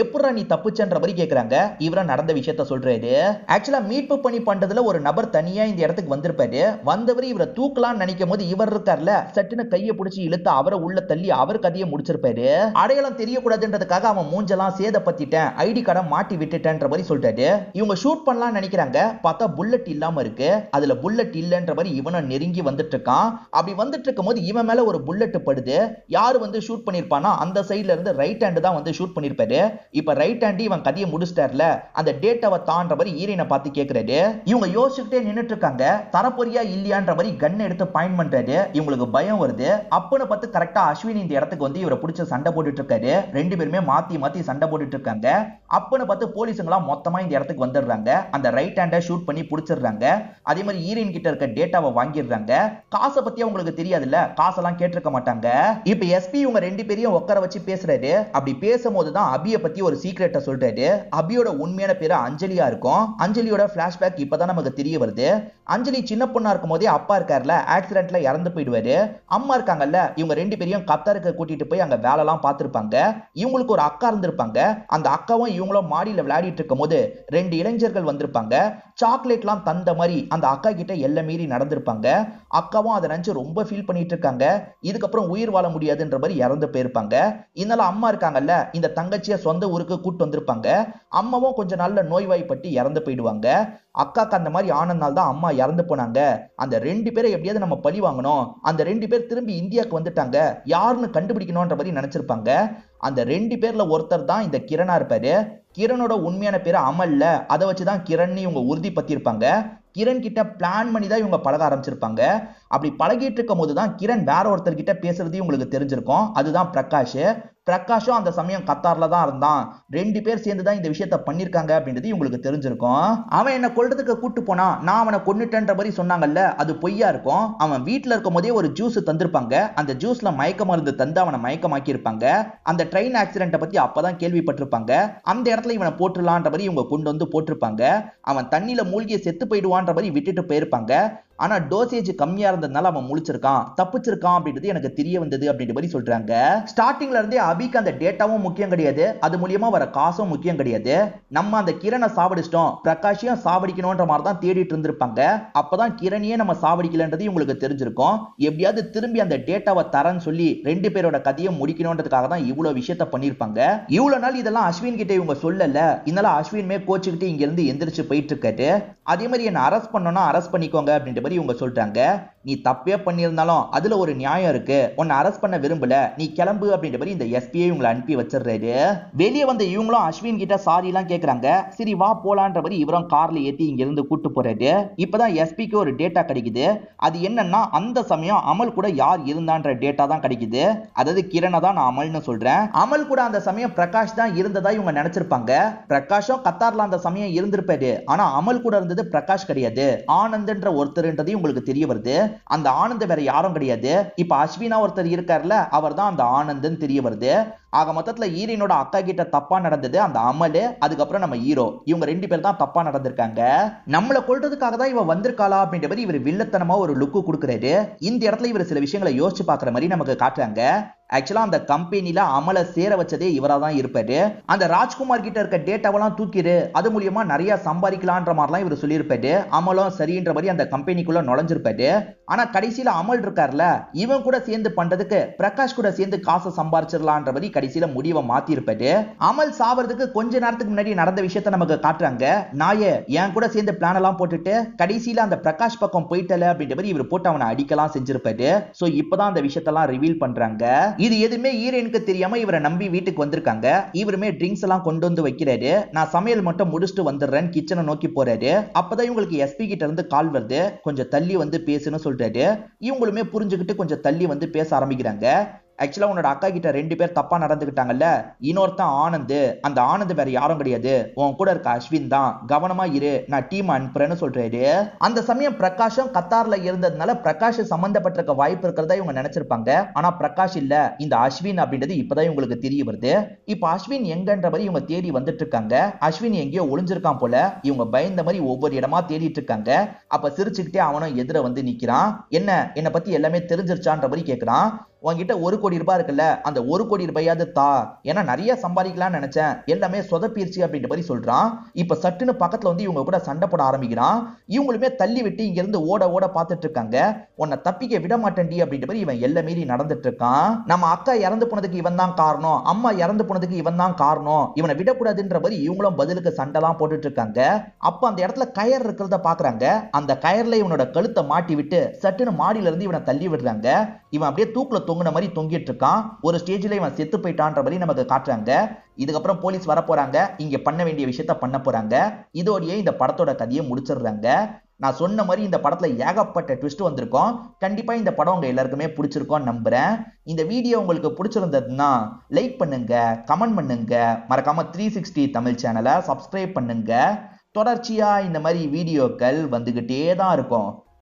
எப்படா நீ தப்புச்சன்ற மாதிரி கேக்குறாங்க. இவர நடந்த விஷயத்த சொல்றாரு. ஆக்சுவலா மீட்பு பண்ணி பண்றதுல ஒரு நபர் தனியா இந்த இடத்துக்கு வந்திருப்பாரு. வந்தவர் இவரை தூக்கலாம்னு நினைக்கும் போது இவர் இருக்கார்ல, சட்டுன்னு கையை பிடிச்சி இழுத்து அவரை உள்ள தள்ளி அவர் கதையை முடிச்சிருப்பாரு. அடையாளம் தெரியக்கூடாதுன்றதுக்காக அவன் மூஞ்செல்லாம் சேதப்பத்திட்டேன், ஐடி கார்டை மாட்டி விட்டுட்டேன்ற மாதிரி சொல்லிட்டாரு. இவங்க ஷூட் பண்ணலாம் நினைக்கிறாங்க. பார்த்தா புல்லட் இல்லாம இருக்கு. அதுல புல்லட் இல்லன்ற மாதிரி இவனை நெருங்கி வந்துட்டு இருக்கான். அப்படி வந்துட்டு இருக்கும் போது இவன் மேல ஒரு புல்லட் படுது. யாரு வந்து ஷூட் பண்ணிருப்பானா, அந்த சைடுல இருந்து ரைட் ஹேண்ட் தான் வந்து ஷூட் பண்ணிருப்பாரு. இப்ப ரைட் ஹேண்ட் இவன் கதையை முடிச்சிட்டார்ல, அந்த டேட்டாவை தான்ற மாதிரி ஈரனை பார்த்து கேக்குறாரு. இவங்க யோசிச்சுட்டே நின்னுட்டு இருக்காங்க. தரப்பொரியா இல்லையான்ற மாதிரி கன் எடுத்து பாயிண்ட் பண்றாரு. இவங்களுக்கு பயம் வருது. அப்பன்னு பார்த்து கரெக்டா அஸ்வின் இந்த இடத்துக்கு வந்து இவரை பிடிச்ச சண்டை போட்டுட்டு இருக்காரு. 2 பேருமே மாத்தி மாத்தி சண்டை போட்டுட்டு இருக்காங்க. அப்பன்னு பார்த்து போலீஸுங்களா மொத்தமா இந்த இடத்துக்கு வந்துடுறாங்க. அந்த ரைட் ஹேண்டை ஷூட் பண்ணி பிடிச்சிடுறாங்க. அதே மாதிரி ஈரன் கிட்ட இருக்க டேட்டாவை வாங்கிடுறாங்க. காசை பத்தி உங்களுக்கு தெரியாதுல்ல, காசெல்லாம் கேட்டிருக்க மாட்டாங்க. இப்ப எஸ்பி இவங்க 2 பேரையும் உட்கார வச்சு பேசுறாரு. அப்படி பேசும்போது தான் அபியை பத்தி ஒரு சீக்ரெட்டை சொல்றாரு. அபியோட உண்மையான பேரு அஞ்சலியா இருக்கும். அஞ்சலியோட பிளாஷ்பேக் இப்பதான் நமக்கு தெரிய வருது. அஞ்சலி சின்ன பொண்ணா இருக்கும் போதே அப்பா இருக்காருல, ஆக்சிடென்ட்ல இறந்து போயிடுவாரு. அம்மா இருக்காங்கல்ல, இவங்க 2 பேரையும் கத்தாருக்கு கூட்டிட்டு போய் அங்க வேலை எல்லாம் பார்த்திருப்பாங்க. இவங்களுக்கு ஒரு அக்கா இருந்திருப்பாங்க. அந்த அக்காவும் இவங்களும் மாடியில விளையாடிட்டு இருக்கும் போது 2 இளைஞர்கள் வந்திருப்பாங்க. சாக்லேட்லாம் தந்த மாதிரி அந்த அக்கா கிட்ட எல்லை மீறி நடந்திருப்பாங்க. அக்காவும் அதை நினைச்சு ரொம்ப ஃபீல் பண்ணிட்டு இருக்காங்க. இதுக்கப்புறம் உயிர் வாழ முடியாதுன்ற மாதிரி இறந்து போயிருப்பாங்க. இதனால அம்மா இருக்காங்கல்ல, இந்த தங்கச்சியை சொந்த ஊருக்கு கூட்டு வந்திருப்பாங்க. அம்மாவும் கொஞ்சம் நல்ல நோய்வாய்ப்பட்டு இறந்து போயிடுவாங்க. அக்காக்கு அந்த மாதிரி ஆனதுனால தான் அம்மா இறந்து போனாங்க. அந்த 2 பேரை எப்படியாவது நம்ம பழி வாங்கணும், அந்த 2 பேர் திரும்பி இந்தியாவுக்கு வந்துட்டாங்க, யாருன்னு கண்டுபிடிக்கணும்ன்ற மாதிரி நினைச்சிருப்பாங்க. அந்த 2 பேர்ல ஒருத்தர் தான் இந்த கிரணா இருப்பாரு. கிரணோட உண்மையான பேரு அமல்ல, அதை வச்சுதான் கிரண் இவங்க உறுதிப்படுத்தியிருப்பாங்க. கிரண் கிட்ட பிளான் பண்ணி தான் இவங்க பழக ஆரம்பிச்சிருப்பாங்க. அப்படி பழகிட்டு இருக்கும் போதுதான் கிரண் வேற ஒருத்தர் கிட்ட பேசுறது உங்களுக்கு தெரிஞ்சிருக்கும். அதுதான் பிரகாஷ். பிரகாஷும் அந்த சமயம் கத்தார்ல தான் இருந்தான். 2 பேர் சேர்ந்து தான் இந்த விஷயத்த பண்ணிருக்காங்க அப்படின்றது உங்களுக்கு தெரிஞ்சிருக்கும். அவன் என்ன கொல்றதுக்கு கூட்டு போனா, நான் அவனை கொன்னுட்டேன்ற மாதிரி சொன்னாங்கல்ல, அது பொய்யா இருக்கும். அவன் வீட்டுல இருக்கும் போதே ஒரு ஜூஸ் தந்திருப்பாங்க. அந்த ஜூஸ்ல மயக்க மருந்து தந்து அவனை மயக்கமாக்கி இருப்பாங்க. அந்த ட்ரெயின் ஆக்சிடென்ட்டை பத்தி அப்பதான் கேள்விப்பட்டிருப்பாங்க. அந்த இடத்துல இவனை போட்டுடலான்ற மாதிரி இவங்க கொண்டு வந்து போட்டிருப்பாங்க. அவன் தண்ணியில மூழ்கி செத்து போயிடுவான்ற மாதிரி விட்டுட்டு போயிருப்பாங்க. ஆனா டோசேஜ் கம்மியா இருந்ததுனால அவன் முழிச்சிருக்கான், தப்பிச்சிருக்கான் அப்படின்றது எனக்கு தெரிய வந்தது அப்படின்ற மாதிரி சொல்றாங்க. ஸ்டார்டிங்ல இருந்தே அபிக்கு அந்த டேட்டாவும் முக்கியம் கிடையாது, அது மூலியமா வர காசும் முக்கியம் கிடையாது. நம்ம அந்த கிரணை சாவடிச்சிட்டோம், பிரகாஷையும் சாவடிக்கணும்ன்ற மாதிரி தான் தேடிட்டு இருந்திருப்பாங்க. அப்பதான் கிரணையே நம்ம சாவடிக்கலன்றது உங்களுக்கு தெரிஞ்சிருக்கும். எப்படியாவது திரும்பி அந்த டேட்டாவை தரேன்னு சொல்லி ரெண்டு பேரோட கதையை முடிக்கணும்ன்றதுக்காக தான் இவ்வளவு விஷயத்த பண்ணிருப்பாங்க. இவ்வளவு நாள் இதெல்லாம் அஸ்வின் கிட்ட இவங்க சொல்லல, இதனால அஸ்வின்மே கோச்சுக்கிட்டு இங்க இருந்து எந்திரிச்சு போயிட்டு இருக்காரு. அதே மாதிரி என்ன அரெஸ்ட் பண்ணனும் அரெஸ்ட் பண்ணிக்கோங்க அப்படின்ற மாதிரி இவங்க சொல்றாங்க. நீ தப்பே பண்ணியிருந்தாலும் அதுல ஒரு நியாயம் இருக்கு, உன்னை அரெஸ்ட் பண்ண விரும்பல, நீ கிளம்பு அப்படின்ற மாதிரி இந்த எஸ்பியை இவங்களை அனுப்பி வச்சிடுறாரு. வெளியே வந்த இவங்களும் அஸ்வின் கிட்ட சாரி எல்லாம் கேக்குறாங்க. சரி வா போலான்ற மாதிரி இவரும் கார்ல ஏத்தி இங்க இருந்து கூட்டு போறாரு. இப்பதான் எஸ்பிக்கு ஒரு டேட்டா கிடைக்குது. அது என்னன்னா அந்த சமயம் அமல் கூட யார் இருந்தான்ற டேட்டா தான் கிடைக்குது. அதாவது கிரணை தான் நான் அமல்னு சொல்றேன். அமல் கூட அந்த சமயம் பிரகாஷ் தான் இருந்ததா இவங்க நினைச்சிருப்பாங்க. பிரகாஷும் கத்தார்ல அந்த சமயம் இருந்திருப்பாரு. ஆனா அமல் கூட இருந்தது பிரகாஷ் கிடையாது, ஆனந்த்ன்ற ஒருத்தர்ன்றது உங்களுக்கு தெரிய வருது. அந்த ஆனந்த் வேற யாரும் கிடையாது, இப்ப அஸ்வினா ஒருத்தர் இருக்காருல அவர் தான் அந்த ஆனந்த்னு தெரிய வருது. ஆக மொத்தத்துல ஹீரோனோட அக்கா கிட்ட தப்பா நடந்தது அந்த அமலு, அதுக்கப்புறம் நம்ம ஹீரோ, இவங்க ரெண்டு பேர் தான் தப்பா நடந்திருக்காங்க. நம்மளை கொல்றதுக்காக தான் இவ வந்திருக்காளா அப்படின்ற மாதிரி இவர் வில்லத்தனமா ஒரு லுக்கு கொடுக்குறாரு. இந்த இடத்துல இவர் சில விஷயங்களை யோசிச்சு பாக்குற மாதிரி நமக்கு காட்டுறாங்க. ஆக்சுவலா அந்த கம்பெனில அமலை சேர வச்சதே இவரா தான் இருப்பாரு. அந்த ராஜ்குமார் கிட்ட இருக்க டேட்டாவெல்லாம் தூக்கிடு, அது மூலியமா நிறைய சம்பாதிக்கலான்ற மாதிரிலாம் இவர் சொல்லியிருப்பாரு. அமலும் சரின்ற மாதிரி அந்த கம்பெனிக்குள்ள நுழைஞ்சிருப்பாரு. ஆனா கடைசியில அமல் இருக்கார்ல, இவன் கூட சேர்ந்து பண்றதுக்கு பிரகாஷ் கூட சேர்ந்து காசை சம்பாதிச்சிடலான்ற மாதிரி கடைசியில முடிவை மாத்தி இருப்பாரு. அமல் சாவறதுக்கு கொஞ்ச நேரத்துக்கு முன்னாடி நடந்த விஷயத்த நமக்கு காட்டுறாங்க. நாயே என் கூட சேர்ந்து பிளான் எல்லாம் போட்டுட்டு கடைசியில அந்த பிரகாஷ் பக்கம் போயிட்டல அப்படின்ற மாதிரி இவர் போட்டு அவனை அடிக்கலாம் செஞ்சிருப்பாரு. சோ இப்பதான் அந்த விஷயத்தெல்லாம் ரிவீல் பண்றாங்க. இது எதுவுமே ஹீரோனுக்கு தெரியாம இவரை நம்பி வீட்டுக்கு வந்திருக்காங்க. இவருமே ட்ரிங்க்ஸ் எல்லாம் கொண்டு வந்து வைக்கிறாரு. நான் சமையல் மட்டும் முடிச்சுட்டு வந்துடுறேன் கிச்சனை நோக்கி போறாரு. அப்பதான் இவங்களுக்கு எஸ்பி கிட்ட இருந்து கால் வருது, கொஞ்சம் தள்ளி வந்து பேசுன்னு சொல்றாரு. இவங்களுமே புரிஞ்சுக்கிட்டு கொஞ்சம் தள்ளி வந்து பேச ஆரம்பிக்கிறாங்க. ஆக்சுவலா உன்னோட அக்கா கிட்ட ரெண்டு பேர் தப்பா நடந்துக்கிட்டாங்கல்ல, இன்னொருத்தன் ஆனந்த், அந்த ஆனந்த் வேற யாரும் கிடையாது, உன் கூட இருக்க அஸ்வின் தான், கவனமா இரு, நான் டீம் அனுப்புறேன்னு சொல்றாரு. அந்த சமயம் பிரகாஷும் கத்தார்ல இருந்ததுனால பிரகாஷ் சம்பந்தப்பட்டிருக்க வாய்ப்பு இருக்கிறதா இவங்க நினைச்சிருப்பாங்க. ஆனா பிரகாஷ் இல்ல, இந்த அஸ்வின் அப்படின்றது இப்பதான் இவங்களுக்கு தெரிய வருது. இப்ப அஸ்வின் எங்கன்ற மாதிரி இவங்க தேடி வந்துட்டு இருக்காங்க. அஸ்வின் எங்கேயோ ஒளிஞ்சிருக்கான் போல. இவங்க பயந்த மாதிரி ஒவ்வொரு இடமா தேடிட்டு இருக்காங்க. அப்ப சிரிச்சுக்கிட்டே அவனும் எதிர வந்து நிக்கிறான். என்ன பத்தி எல்லாமே தெரிஞ்சிருச்சான்ற மாதிரி கேட்கிறான். உங்ககிட்ட 1 கோடி ரூபாய் இருக்குல்ல, அந்த 1 கோடி ரூபாயாவது தா, ஏன்னா நிறைய சம்பாதிக்கலாம்னு நினைச்சேன், எல்லாமே சொதப்பிருச்சு அப்படின்ற மாதிரி சொல்றான். இப்ப சட்டுன்னு பக்கத்துல வந்து இவங்க கூட சண்டை போட ஆரம்பிக்கிறான். இவங்களுமே தள்ளி விட்டு இங்க இருந்து ஓட பார்த்துட்டு இருக்காங்க. உன்னை தப்பிக்க விட மாட்டேன்டி அப்படின்ற மாதிரி இவன் எல்லை மீறி நடந்துட்டு இருக்கான். நம்ம அக்கா இறந்து போனதுக்கு இவன் தான் காரணம், அம்மா இறந்து போனதுக்கு இவன் தான் காரணம், இவனை விடக்கூடாதுன்ற மாதிரி இவங்களும் பதிலுக்கு சண்டைலாம் போட்டுட்டு இருக்காங்க. அப்ப அந்த இடத்துல கயர் இருக்கிறத பாக்குறாங்க. அந்த கயர்ல இவனோட கழுத்தை மாட்டி விட்டு சட்டுன்னு மாடியில இருந்து இவனை தள்ளி விடுறாங்க. இவன் அப்படியே தூக்குல தொங்குன மாதிரி தொங்கிட்டு இருக்கான். ஒரு ஸ்டேஜ்ல இவன் செத்து போயிட்டான்ற மாதிரி நமக்கு காட்டுறாங்க. இதுக்கப்புறம் போலீஸ் வர போறாங்க, இங்க பண்ண வேண்டிய விஷயத்த பண்ண போறாங்க. இதோடயே இந்த படத்தோட கதையை முடிச்சிடுறாங்க. நான் சொன்ன மாதிரி இந்த படத்துல ஏகப்பட்ட ட்விஸ்ட் வந்திருக்கும். கண்டிப்பா இந்த படம் உங்க எல்லாருக்குமே பிடிச்சிருக்கும் நம்புறேன். இந்த வீடியோ உங்களுக்கு பிடிச்சிருந்ததுன்னா லைக் பண்ணுங்க, கமெண்ட் பண்ணுங்க, மறக்காம 360 தமிழ் சேனலை சப்ஸ்கிரைப் பண்ணுங்க. தொடர்ச்சியா இந்த மாதிரி வீடியோக்கள் வந்துகிட்டே தான் இருக்கும்.